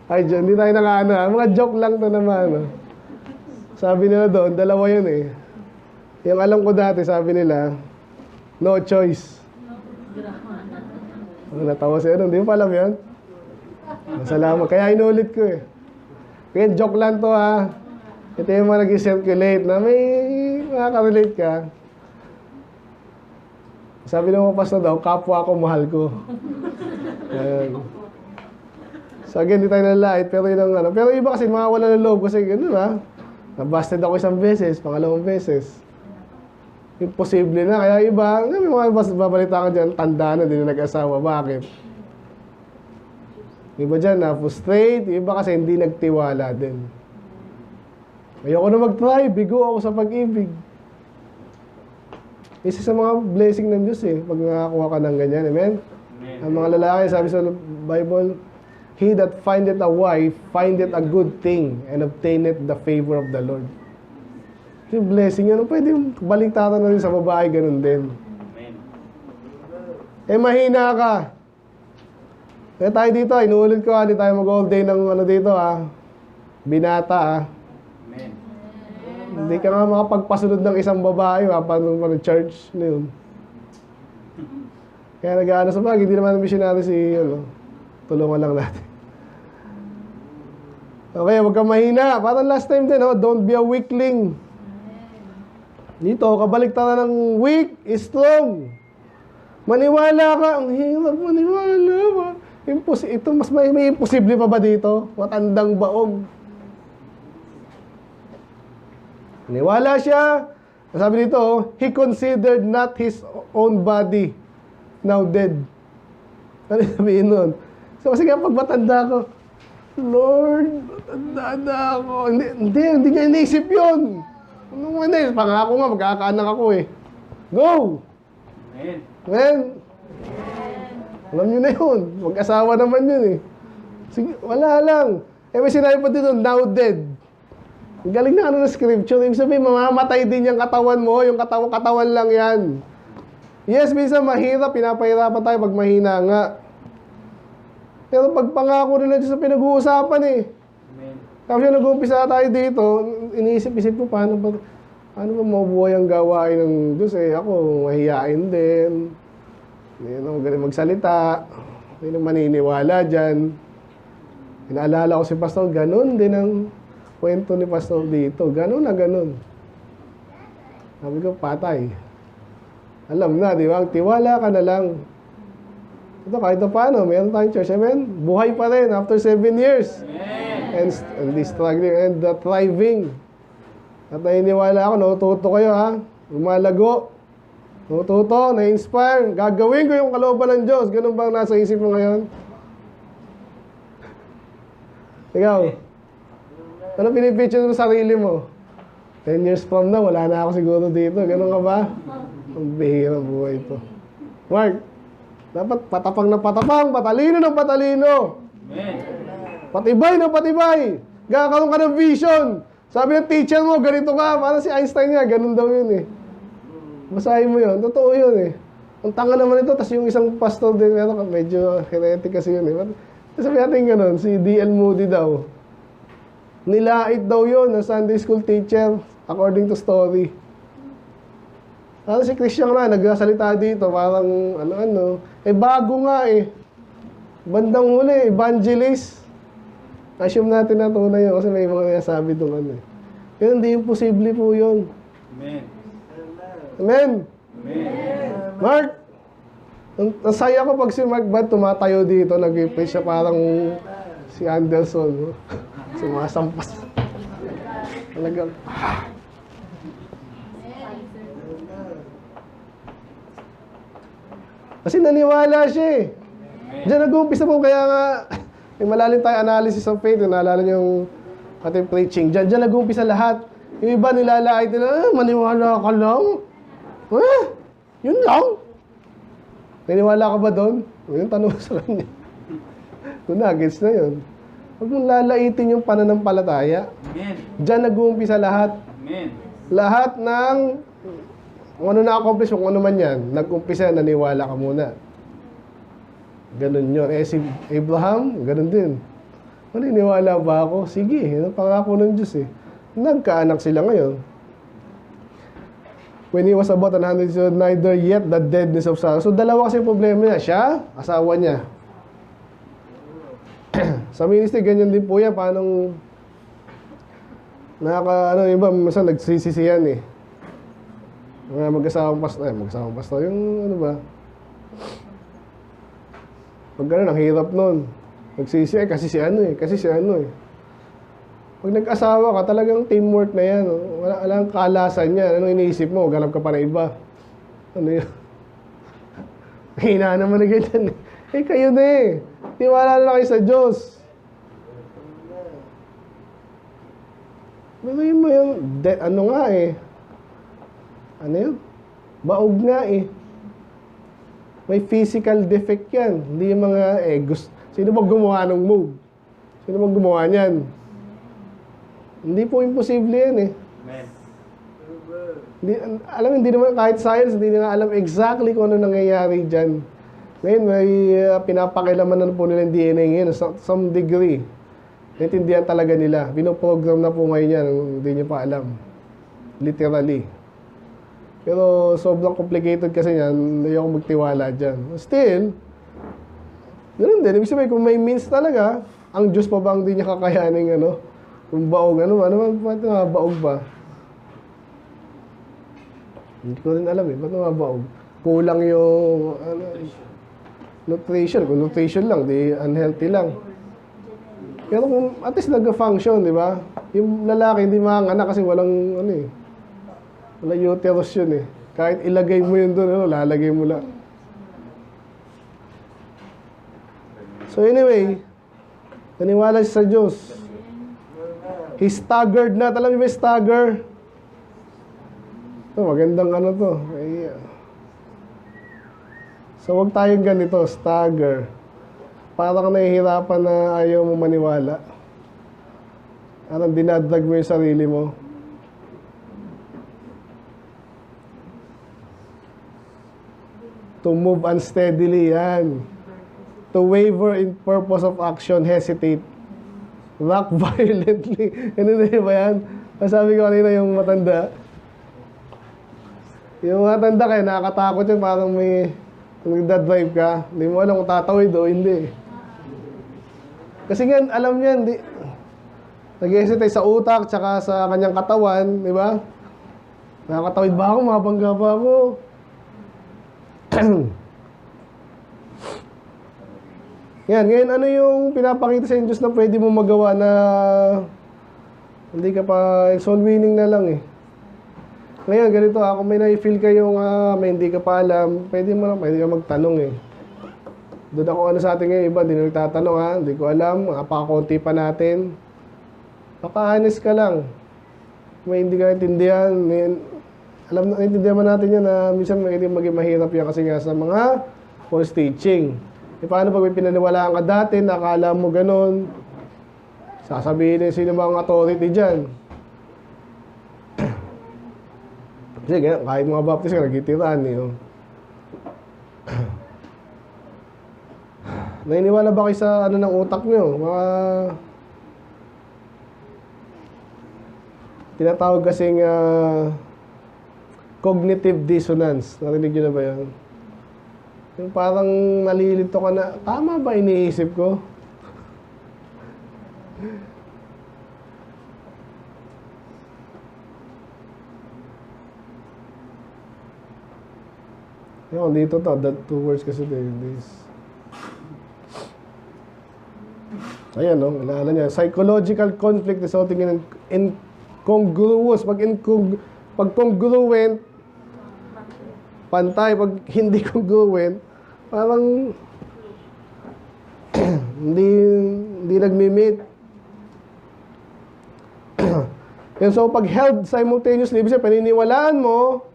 Ay, dyan, hindi tayo nakaano. Mga joke lang to naman. No? Sabi nila doon, dalawa yun eh. Yung alam ko dati, sabi nila, no choice. Natawa siya doon, hindi mo pa alam yun? Salamat. Kaya inulit ko eh. Kaya joke lang to ha. Ito yung mga nag-circulate na may makaka-relate ka. Sabi ng mga pastor daw, kapwa ko, mahal ko. Ayan. So again, di tayo nalait, pero yun ang ano. Pero iba kasi makawala ng loob kasi gano'n ha. Nabasted ako isang beses, pangalawang beses. Imposible na. Kaya iba, may mga babalita ka dyan, tanda na, di na nag-asawa. Bakit? Iba dyan na frustrate, iba kasi hindi nagtiwala din. Ayoko na mag-try, bigo ako sa pag-ibig. Isa sa mga blessing ng Diyos eh, pag nakakuha ka ng ganyan, amen? Amen. Ang mga lalaki, sabi sa Bible, he that findeth a wife, findeth a good thing, and obtaineth the favor of the Lord. Yung blessing yun, pwede baliktaran na rin sa babae, ganun din. Amen. Eh, mahina ka. Kaya tayo dito, inuulit ko hindi tayo mag-all day ng ano dito binata Amen. Hindi ka nga makapagpasunod ng isang babae, paano church na yun. Kaya nag-aano sa bagay, hindi naman missionary si, tulungan lang natin. Okay, huwag kang mahina. Parang last time din, don't be a weakling. Dito, kabaliktaran ng weak is strong. Maniwala ka. Ang hirap maniwala. Ito, mas may imposible pa ba dito? Matandang baog. Niwala siya. Sabi dito, he considered not his own body now dead. Ano sabihin nun? So kasi nga pag matanda ko, Lord, matanda na ako. Hindi niya iniisip yun. Ano man eh, pangako nga, magkakaanak ako eh. Go! Amen. Amen. Alam nyo na yun. Mag-asawa naman yun eh. Sige, wala lang. Eh may sinabi pa dito, now dead. Ang galing na ano na scripture. Ibig sabihin, mamamatay din yung katawan mo. Yung katawan lang yan. Yes, minsan mahirap. Pinapahirapan tayo pag mahina nga. Pero pag pangako nila Diyos sa pinag-uusapan eh. Amen. Tapos yung nag-uumpisa tayo dito, iniisip-isip ko, paano ba mabuhay ang gawain ng Diyos eh. Ako, mahihain din. Hindi na magaling magsalita. Hindi na maniniwala dyan. Inaalala ko si Pastor, ganun din ang kwento ni Pastor dito. Ganun na ganun. Sabi ko, patay. Alam na, di ba? Tiwala ka na lang. Ito, kahit na paano, meron tayong church. Amen? Buhay pa rin after 7 years. Amen. And the struggling and the thriving. At naniniwala ako, natuto kayo ha. Lumalago. Natuto, na-inspire. Gagawin ko yung kalooban ng Diyos. Ganun bang nasa isip mo ngayon? Ikaw, ano pinipicture mo sa sarili mo? 10 years from now, wala na ako siguro dito. Ganun ka ba? Ang bihira buhay ito. Mark, dapat patapang na patapang, patalino ng patalino. Amen. Patibay na patibay. Gagawin ka ng vision. Sabi ng teacher mo, ganito ka. Parang si Einstein nga, ganun daw yun eh. Basahin mo yun. Totoo yun eh. Ang tanga naman ito, tas yung isang pastor din, medyo heretic kasi yun eh. Sabi natin ganun, si D.L. Moody daw. Nilait daw yun ng Sunday school teacher, according to story. Ano si Christian na, nagsasalita dito, parang ano-ano. Eh bago nga eh. Bandang huli, evangelist. Assume natin na tunay yun kasi may mga nasabi doon ano eh. Pero hindi imposible po yun. Amen. Amen? Amen. Mark, ang saya ko pag si Mark Bad tumatayo dito, nag-preach siya parang si Anderson. No? Sumasampas. Talagang, kasi naniwala siya eh. Diyan nag-uumpisa po, kaya nga, may malalim tayo analysis of faith, naalala niyo yung ating preaching. Diyan nag-uumpisa lahat. Yung iba nilalait nila, maniwala ka lang. Yun lang. Naniwala ka ba doon? Yung tanong sa kanya. Kung nuggets na yun. Huwag mong lalaitin yung pananampalataya. Amen. Diyan nag-uumpisa lahat. Amen. Lahat ng kung ano na-accomplish, kung ano man yan, nag-umpisa, naniwala ka muna. Ganun yun. Eh si Abraham, ganun din. Maniniwala ba ako? Sige, yun ang pangako ng Diyos eh. Nagkaanak sila ngayon. When he was about 100 years old, neither yet the deadness of Sarah. So dalawa kasi yung problema niya. Siya, asawa niya. Sa ministry, ganyan din po yan. Paano iba, minsan nagsisisiyan eh. Mga mag-asawang pastor, yung ano ba? Pag gano'n, ang hirap nun. Nagsisi, kasi si ano eh. Pag nag-asawa ka, talagang teamwork na yan. Walang kalasan yan. Anong iniisip mo? Ganap ka pa na iba. Ano yun? Hina naman na ganyan eh. Eh, kayo na eh. Tiwala na kayo sa Diyos. Gawin mo yung, ano nga eh. Ano yun? Baog nga eh. May physical defect yan. Hindi yung mga sino ba gumawa ng move? Sino ba gumawa niyan? Hindi po imposible yan eh. Amen. Hindi naman kahit science, hindi na alam exactly kung ano nangyayari dyan. Ngayon, may pinapakilaman na po nila yung DNA ngayon, some degree. Naintindihan talaga nila. Pinoprogram na po ngayon yan, hindi nyo pa alam. Literally. Pero sobrang complicated kasi yan, hindi ako magtiwala dyan. Still, ganoon din. Ibig sabihin, kung may means talaga, ang Diyos pa ba hindi niya kakayanin, kung baog, baog ba? Hindi ko rin alam eh, ba't baog? Kulang yung, nutrition. Kung nutrition lang, di unhealthy lang. Pero kung at least nag-function, di ba? Yung lalaki hindi makanganak kasi walang, wala uterus yun eh. Kahit ilagay mo yun doon, lalagay mo lang. So anyway, naniwala siya sa Diyos. He staggered na. Alam niyo ba yung stagger? Ito, magandang to. So huwag tayong ganito, stagger. Parang nahihirapan na ayaw mo maniwala. Parang dinadrag mo yung sarili mo. To move unsteadily, yan. To waver in purpose of action, hesitate. Rock violently. Ano na yun ba yan? Masabi ko kanina yung matanda. Yung matanda kayo, nakakatakot yun. Parang may nagdadrive ka. Hindi mo alam kung tatawid o hindi. Kasi nga, alam niya, nag-hesitate sa utak tsaka sa kanyang katawan, di ba? Nakakatawid ba ako? Mabangga ba ako? Yan, ngayon ano yung pinapakita sa Diyos na pwede mo magawa na hindi ka pa soul winning na lang eh. Ngayon, ganito, kung may na-feel kayong may hindi ka pa alam, pwede ka magtanong eh. Doon ako sa atin ngayon, iba, hindi na nagtatanong hindi ko alam, napakakunti pa natin. Paka-honest ka lang. May hindi ka intindihan, naintindihan man natin yan na minsan maging mahirap yan kasi nga sa mga false teaching. E paano pag may pinaniwalaan ka dati, nakala mo ganun, sasabihin sino ba ang authority dyan? Kasi kahit mga baptist ka, nagtitiraan eh. Naniniwala ba kayo sa ng utak nyo? Mga tinatawag kasing cognitive dissonance. Narinig nyo na ba yan? Yung parang nalilito ka na, tama ba iniisip ko? Yung dito that two words kasi this. Ayan, ilala niya. Psychological conflict resulting in incongruous. Pag congruent, pantay. Pag hindi congruent, parang hindi nagmi-meet. And so, pag held simultaneously, ibig sabihin, paniniwalaan mo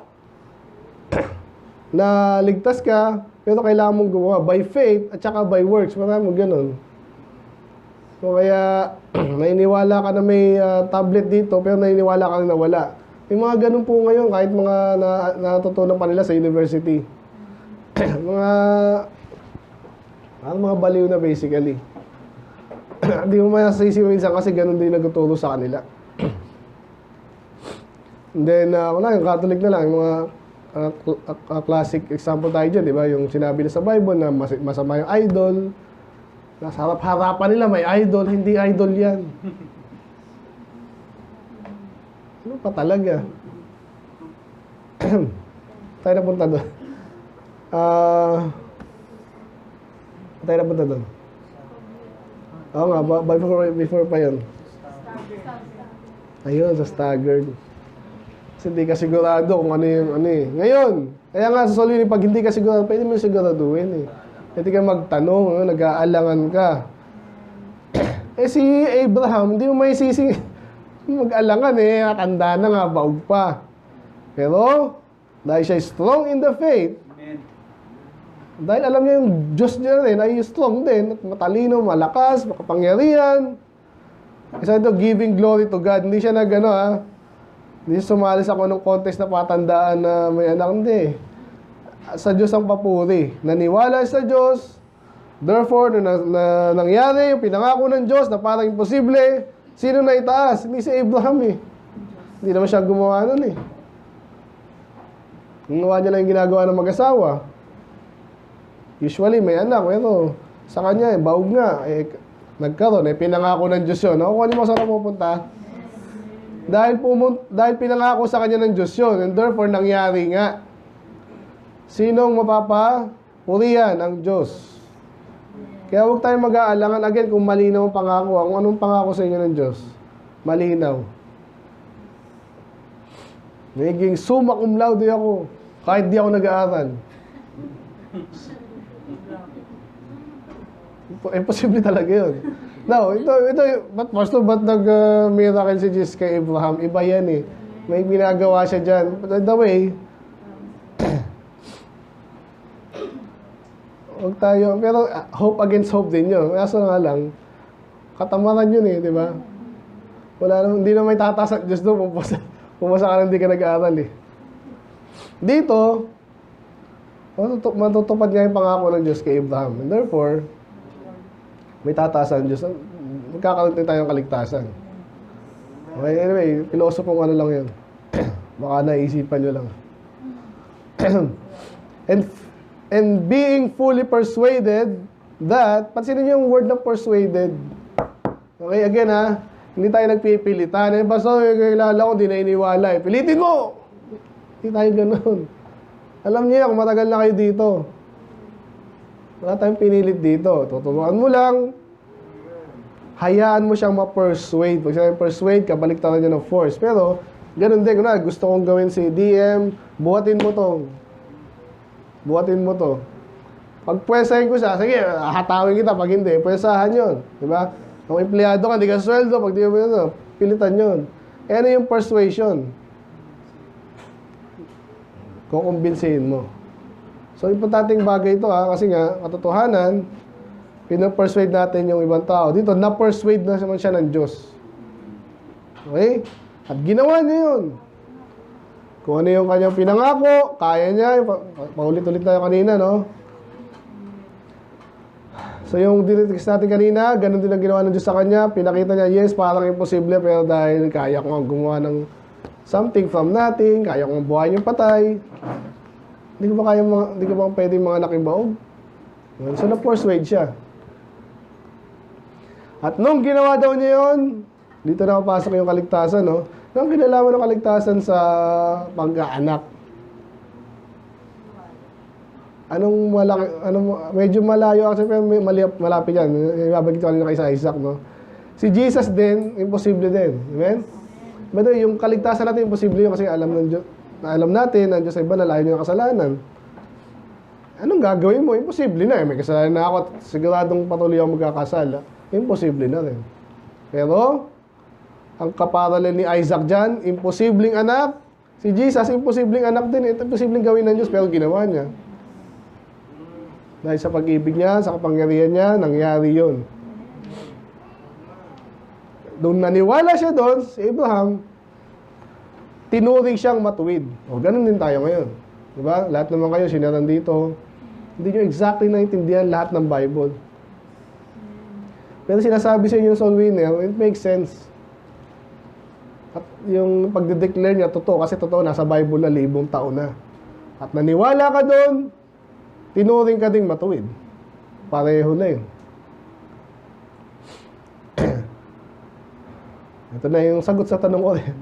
na ligtas ka, pero kailangan mong gumawa by faith at saka by works. Marami mo ganun. So kaya, naniniwala ka na may tablet dito, pero naniniwala ka na wala. May mga ganun po ngayon, kahit mga natutunan pa nila sa university. mga baliw na basically. Hindi mo masisi minsan kasi ganun din nagtuturo sa kanila. And then, wala, yung Catholic na lang, yung mga classic example tayo dyan, di ba? Yung sinabi na sa Bible na masama yung idol. Nasa harap-harapan nila may idol, hindi idol yan. Ano pa talaga? Tayo na punta doon. Tayo na punta doon. Oo nga, before pa yun. Ayun, sa staggered. Kasi hindi ka sigurado kung ano yung ano eh. Ngayon, kaya nga sa Solini, pag hindi ka sigurado, pwede mo siguraduhin eh. Hindi ka magtanong, nag-aalangan ka. Eh si Abraham, hindi mo may sising mag-alangan eh, matanda na nga, baog pa. Pero, dahil siya strong in the faith, Amen. dahil alam niya yung Diyos niya rin ay strong din, at matalino, malakas, makapangyarihan. Isa ito, giving glory to God. Hindi siya hindi siya sumali sa anong contest na patandaan na may anak. Hindi. Sa Diyos ang papuri. Naniwala sa Diyos. Therefore, na nangyari yung pinangako ng Diyos na parang imposible, sino na itaas? Hindi si Abraham eh. Hindi naman siya gumawa nun eh. Ginawa niya lang yung ginagawa ng mag-asawa. Usually, may anak. Pero sa kanya, baog nga. Nagkaroon, pinangako ng Diyos yun. Kung ano mo saan pupunta? Dahil pinangako sa kanya ng Diyos yun. And therefore, nangyari nga. Sinong mapapapurihan? Ang Diyos. Kaya huwag tayong mag-aalangan again kung malinaw ang pangako. Kung anong pangako sa inyo ng Diyos? Malinaw. Naging summa cum laude ako. Kahit di ako nag-aaral. Imposible talaga yun. Now, Pastor, ba't nag-miracle si Jesus kay Abraham? Iba yan eh. May ginagawa siya dyan. But the way, huwag tayo, pero hope against hope din yun. Kaso nga lang, katamaran yun eh, di ba? Hindi na may tataas at Diyos doon, pumasa ka na hindi ka nag-aaral eh. Dito, matutupad nga yung pangako ng Diyos kay Abraham. And therefore, may tatasan Diyos. Magkakaroon din tayong kaligtasan. Okay, anyway, pilosopong ano lang yun. Baka naisipan nyo lang. And being fully persuaded that, pansinin nyo yung word na persuaded. Okay, again hindi tayo nagpipilitan. Basta kilala ko, hindi na iniwala. Pilitin mo! Hindi tayo ganun. Alam niyo kung matagal na kayo dito. Wala tayong pinilit dito. Tuturuan mo lang. Hayaan mo siyang ma-persuade. Pag siya persuade, kabaliktaran niya ng force. Pero, ganun din. Gusto kong gawin si DM, buhatin mo to. Buhatin mo to. Pag pwesahin ko siya, sige, hatawin kita. Pag hindi, pwesahan yun. Diba? Kung empleyado ka, hindi ka sweldo. Pag di mo pilitan yun. Ano yung persuasion? Kukumbinsihin mo. So, importanteng bagay ito kasi nga, katotohanan, pinapersuade natin yung ibang tao. Dito, na-persuade na naman siya ng Diyos. Okay? At ginawa niya yun. Kung ano yung kanyang pinangako, kaya niya. Paulit-ulit tayo kanina, no? So, yung dinitext natin kanina, ganun din ang ginawa ng Diyos sa kanya. Pinakita niya, yes, parang imposible, pero dahil kaya ko nga gumawa ng something from nothing, kaya ko nga buhayin yung patay. Hindi ko ba pwedeng mga nakibaog? So, na-persuade siya. At nung ginawa daw niya yun, dito na papasok yung kaligtasan, no? Nung kinalaman ng kaligtasan sa pag-aanak, medyo malayo kasi pero malapit yan. Ibabagay ko kanina kay Isaac, no? Si Jesus din, imposible din. Amen? But yung kaligtasan natin, imposible yun kasi alam natin na Diyos ay banal, ayaw niya ng kasalanan. Anong gagawin mo? Imposible na. May kasalanan na ako at siguradong patuloy ako magkakasala. Imposible na rin. Pero, ang kaparalan ni Isaac dyan, imposibleng anak. Si Jesus, imposibleng anak din. Imposibleng gawin ng Diyos, pero ginawa niya. Dahil sa pag-ibig niya, sa kapangyarihan niya, nangyari yun. nung naniwala siya doon, si Abraham, tinuring siyang matuwid. O, ganun din tayo ngayon. Diba? Lahat naman kayo, sinaran dito. Hindi nyo exactly naintindihan lahat ng Bible. Pero sinasabi sa inyo soul winner, it makes sense. At yung pagde-declare niya, totoo. Kasi totoo, nasa Bible na 1,000 taon na. At naniwala ka doon, tinuring ka ding matuwid. Pareho na yun. Ito na yung sagot sa tanong ko rin.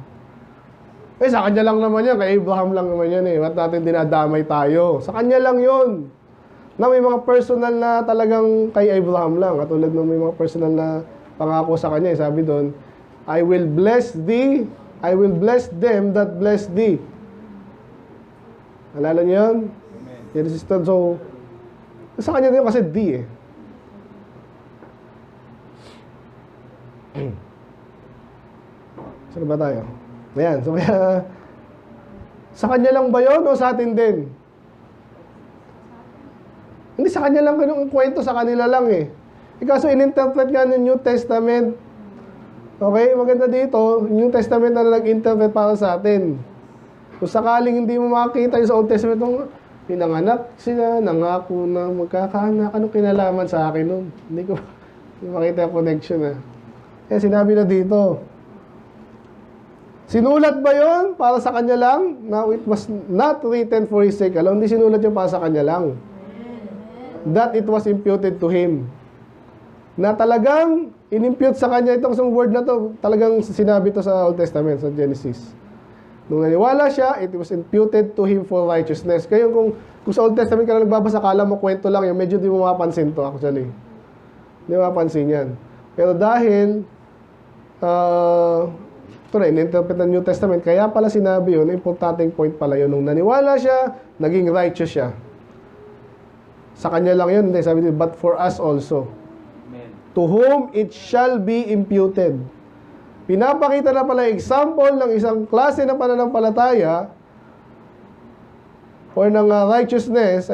Eh, sa kanya lang naman yan. Kay Abraham lang naman yan eh. Ba't natin dinadamay tayo? Sa kanya lang yun. Na may mga personal na talagang kay Abraham lang. Katulad ng may mga personal na pangako sa kanya. Sabi doon, I will bless thee, I will bless them that bless thee. Alala niyo yun? Genesis 12. So, sa kanya din kasi thee eh. Saan ba tayo? Ayan, so kaya, sa kanya lang ba yun o sa atin din? Hindi, sa kanya lang yung kwento, sa kanila lang eh. Kaso in-interpret nga ng New Testament. Okay, maganda dito, New Testament na nag-interpret para sa atin. Kung sakaling hindi mo makakita yung sa Old Testament, pinanganak sila, nangako na magkakaanak, anong kinalaman sa akin nun? Hindi ko makita yung connection eh. Kaya sinabi na dito, sinulat ba yun para sa kanya lang? Now, it was not written for his sake alone. Hindi sinulat yun para sa kanya lang. That it was imputed to him. Na talagang inimpute sa kanya itong isang word na to. Talagang sinabi to sa Old Testament, sa Genesis. Nung naniwala siya, it was imputed to him for righteousness. Kaya kung sa Old Testament ka na nagbabasa, kala mo kwento lang, yung medyo di mo mapansin to actually. Di mo mapansin yan. Pero dahil, ito na, in-interpret ng New Testament. Kaya pala sinabi yun, importanteng point pala yun. Nung naniwala siya, naging righteous siya. Sa kanya lang yun, hindi. Sabi dito, but for us also. Amen. To whom it shall be imputed. Pinapakita na pala example ng isang klase na pananampalataya or ng righteousness,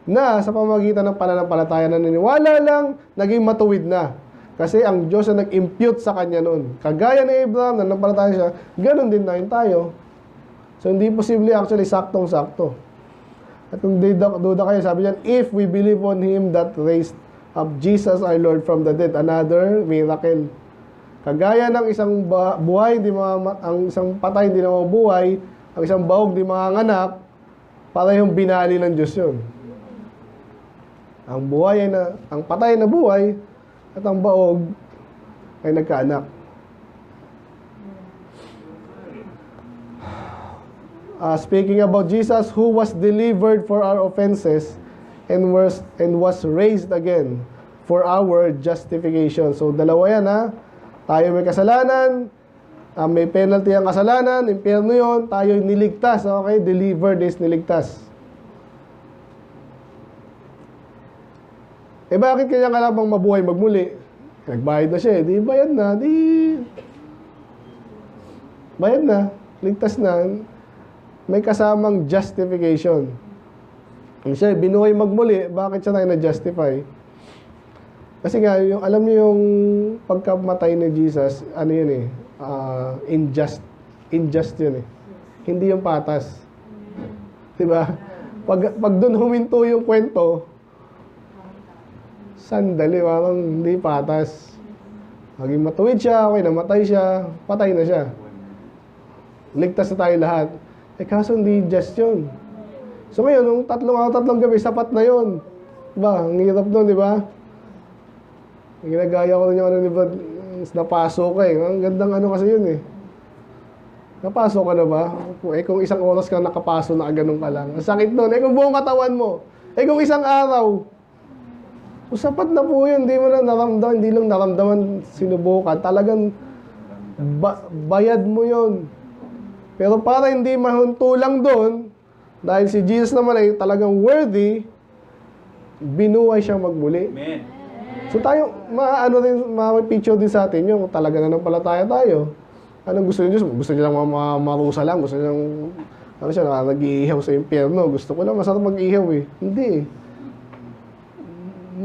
na sa pamamagitan ng pananampalataya na naniwala lang, naging matuwid na. Kasi ang Diyos na nag-impute sa kanya noon. Kagaya ni Abraham, nanampalataya siya, ganun din na tayo. So, hindi posible actually saktong-sakto. At kung duda kayo, sabi niyan, if we believe on Him that raised up Jesus our Lord from the dead, another miracle. Kagaya ng isang buhay, ang isang patay hindi na mabuhay, ang isang bahog hindi manganganak, para yung binali ng Diyos yun. Ang buhay ay ang patay na buhay, at ang baog ay nagkaanak. Speaking about Jesus, who was delivered for our offenses and was raised again for our justification. So, dalawa yan ha. Tayo may kasalanan, may penalty ang kasalanan, impyerno yun, tayo niligtas. Okay? Delivered is niligtas. Eh bakit kanya ka labang mabuhay magmuli? Nagbayad na siya eh. Di bayad na. Bayad na. Ligtas na. May kasamang justification. Kung siya binuhay magmuli, bakit siya tayo na-justify? Kasi nga, alam niyo yung pagkamatay ni Jesus, ano yun eh, injust yun eh. Hindi yung patas. Diba? Pag doon huminto yung kwento, sandali, parang hindi patas. Maging matuwid siya, okay, namatay siya, patay na siya. Ligtas na tayo lahat. Eh kaso hindi just yun. So ngayon, nung tatlong gabi, sapat na yun. Diba? Ang hirap nun, diba? Ginagaya ko rin yung ano ni Brad, napasok ka eh. Ang gandang ano kasi yun eh. Napasok ka na ba? Eh kung isang oras ka nakapaso na ganun ka lang. Ang sakit nun. Eh kung buong katawan mo. Eh kung isang araw. Sapat na po yun. Hindi mo lang naramdaman. Hindi lang naramdaman sinubukan. Talagang bayad mo yun. Pero para hindi mahuntulang doon, dahil si Jesus naman ay talagang worthy, binuhay siyang magmuli. Amen. So tayo, ma-picture din sa atin yung talaga na nampalataya tayo. Anong gusto niyo? Gusto niyo lang marusa lang? Gusto niyo lang, ano siya, nag-iihaw sa impyerno? Gusto ko lang masarap mag-iihaw eh. Hindi.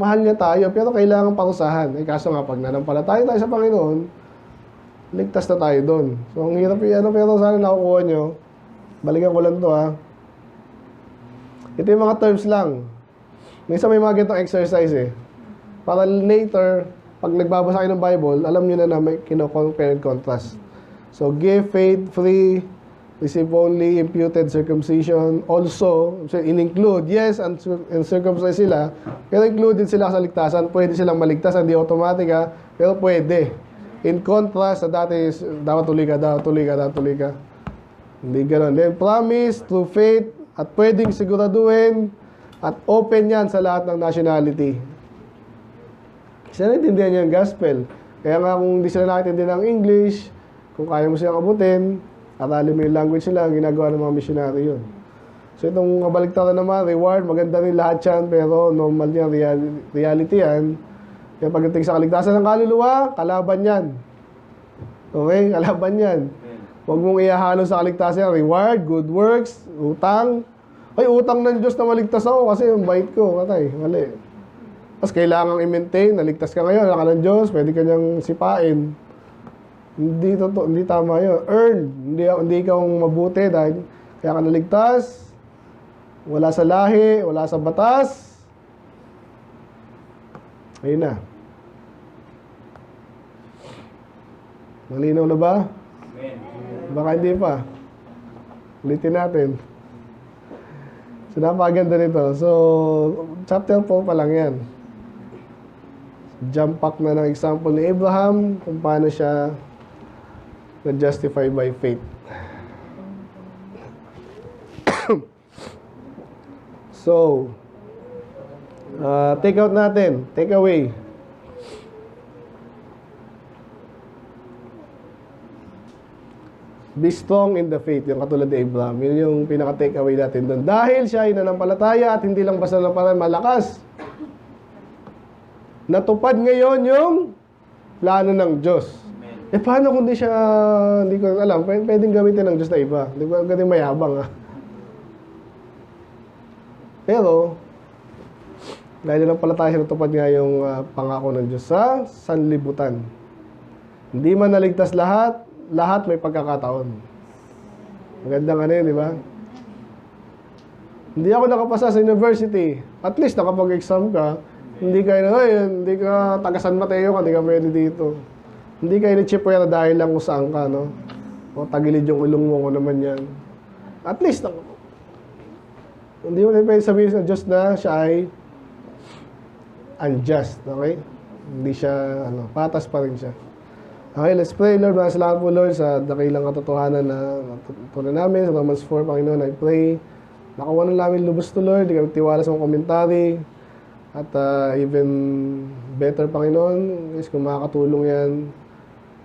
Mahal niya tayo, pero kailangan parusahan. Eh kaso nga, pag nanampalataya tayo sa Panginoon, ligtas na tayo doon. So, ang hirap yan, pero sana nakukuha nyo. Balikan ko lang to, ha. Ito yung mga terms lang. Minsan may mga ganitong exercise, eh. Para later, pag nagbabasa kayo ng Bible, alam nyo na may kino-compare and contrast. So, give, faith, free, receive only, imputed, circumcision, also, so in-include, yes, and circumcised sila, pero included sila sa ligtasan. Pwede silang maligtas, hindi automatic, ha, pero pwede. In contrast, sa dati, dapat tuli ka. Hindi ganoon. Then, promise, through faith, at pwedeng siguraduhin, at open yan sa lahat ng nationality. Sila naintindihan niya yung gospel. Kaya nga kung hindi sila nakaintindihan ng English, kung kaya mo silang abutin, aralin mo yung language nila, ang ginagawa ng mga missionary yun. So itong kabaligtaran naman, reward, maganda rin lahat yan, pero normal yan, reality yan. Kaya pagdating sa kaligtasan ng kaluluwa, kalaban yan. Okay? Kalaban yan. Huwag mong ihahalo sa kaligtasan, reward, good works, utang. Ay, utang ng Diyos na maligtas ako kasi yung bait ko. Katay, mali. Tapos kailangang i-maintain, naligtas ka ngayon, wala ka ng Diyos, pwede ka niyang sipain. Hindi tama yun. Earn. Hindi ikaw mabuti dahil kaya ka naligtas. Wala sa lahi, wala sa batas. Ayun na. Malinaw na ba? Amen. Baka hindi pa. Ulitin natin. So, napakaganda nito. So, chapter 4 pa lang yan. Jump back na ng example ni Abraham kung paano siya na-justify by faith. So, take out natin. Take away. Be strong in the faith. Yung katulad ni Abraham. Yun yung pinaka-take away natin doon. Dahil siya ay nanampalataya at hindi lang basta nanampalataya, malakas. Natupad ngayon yung plano ng Diyos. Eh, paano kung di siya, hindi ko alam, pwedeng gamitin ng Diyos na iba. Hindi ko gamitin mayabang, ha. Pero, dahil nanampalataya siya, natupad nga yung pangako ng Diyos sa sanlibutan. Hindi man naligtas lahat, lahat may pagkakataon. Magandang ano yun, di ba? Hindi ako nakapasa sa university. At least nakapag-exam ka. Hindi ka, hindi ka taga San Mateo ka, hindi ka pwede dito. Hindi ka ini-chip na dahil lang kung saan ka, no? O tagilid yung ilong mo, kung naman yan. At least, hindi mo na pwede sabihin sa Diyos na siya ay unjust, okay? Hindi siya, patas pa rin siya. Okay, let's pray, Lord. Maraming salamat po, Lord, sa dakilang katotohanan na natutunan namin. Sa Romans 4, Panginoon, I pray. Nakawa na namin lubos to, Lord. Hindi kami tiwala sa mga komentary. At even better, Panginoon, is kung makakatulong yan.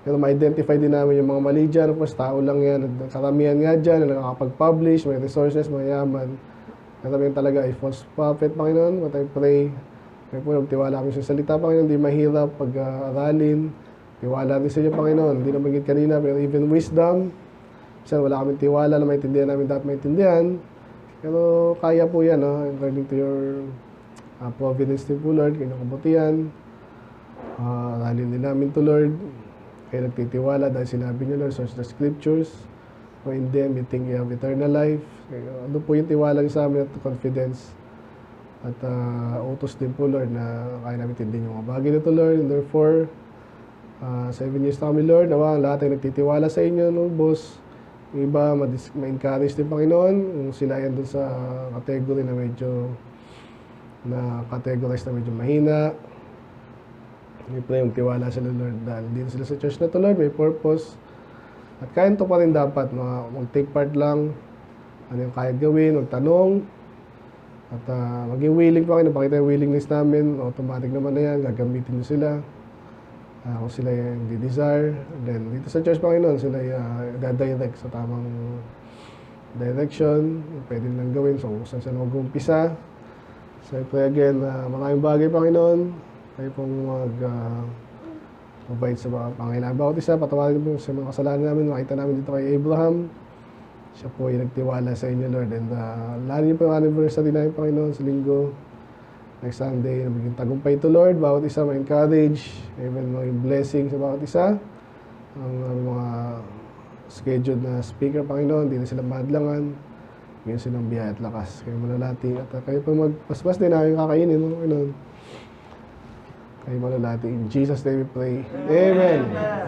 Pero ma-identify din namin yung mga mali dyan. Of course, tao lang yan. Karamihan nga dyan na nakakapag-publish, may resources, mayaman. Karamihan talaga ay false prophet, Panginoon. But I pray. Kaya po, nagtiwala kami sa salita, Panginoon. Hindi mahirap pag-aralin. Tiwala din sa inyo, Panginoon. Hindi na magiging kanina, pero even wisdom. Kasi wala kami tiwala na maintindihan namin dapat maintindihan. Pero kaya po yan, no? According to your providence din po, Lord. Kanyang kabutihan. Aralin din namin to, Lord. Kaya nagtitiwala dahil sinabi niyo, Lord, search the scriptures. For in them, you think you have eternal life. Ano po yung tiwala niyo sa amin at confidence. At utos din po, Lord, na kaya namin tindihin yung mga bagay nito, Lord. And therefore, 7 years na kami, Lord. Nawa, lahat ay nagtitiwala sa inyo, no, boss. Yung iba, ma-encourage din, Panginoon. Kung sila yan dun sa category na medyo na-categorize na medyo mahina. May pray, magtiwala sila, Lord. Dahil din sila sa church na to, Lord. May purpose. At kaya to pa rin dapat. Mag-take part lang. Ano yung kaya gawin, magtanong. At maging willing, Panginoon. Pakita yung willingness namin. Automatic naman na yan. Gagamitin nyo sila. Kung sila yung desire, then dito sa church, Panginoon, sila i-direct sa tamang direction, pwede nilang gawin, so saan sila mag-umpisa. So I pray again, maraming bagay, Panginoon, kayo pong mag-provide sa mga pangailangan. Bawat isa, patawarin po sa mga kasalanan namin, makita namin dito kay Abraham, siya po ay nagtiwala sa inyo, Lord, and lalo niyo po yung anniversary namin, Panginoon, sa linggo. Next Sunday, nabiging tagumpay ito, Lord. Bawat isa ma-encourage, even maging blessing sa bawat isa. ang mga scheduled na speaker, Panginoon, hindi na sila madlangan. Bigyan silang biyaya at lakas. Kayo malalati. At kayo pa magpaspas din na yung kakainin, Panginoon. Kayo malalati. In Jesus' name we pray. Amen.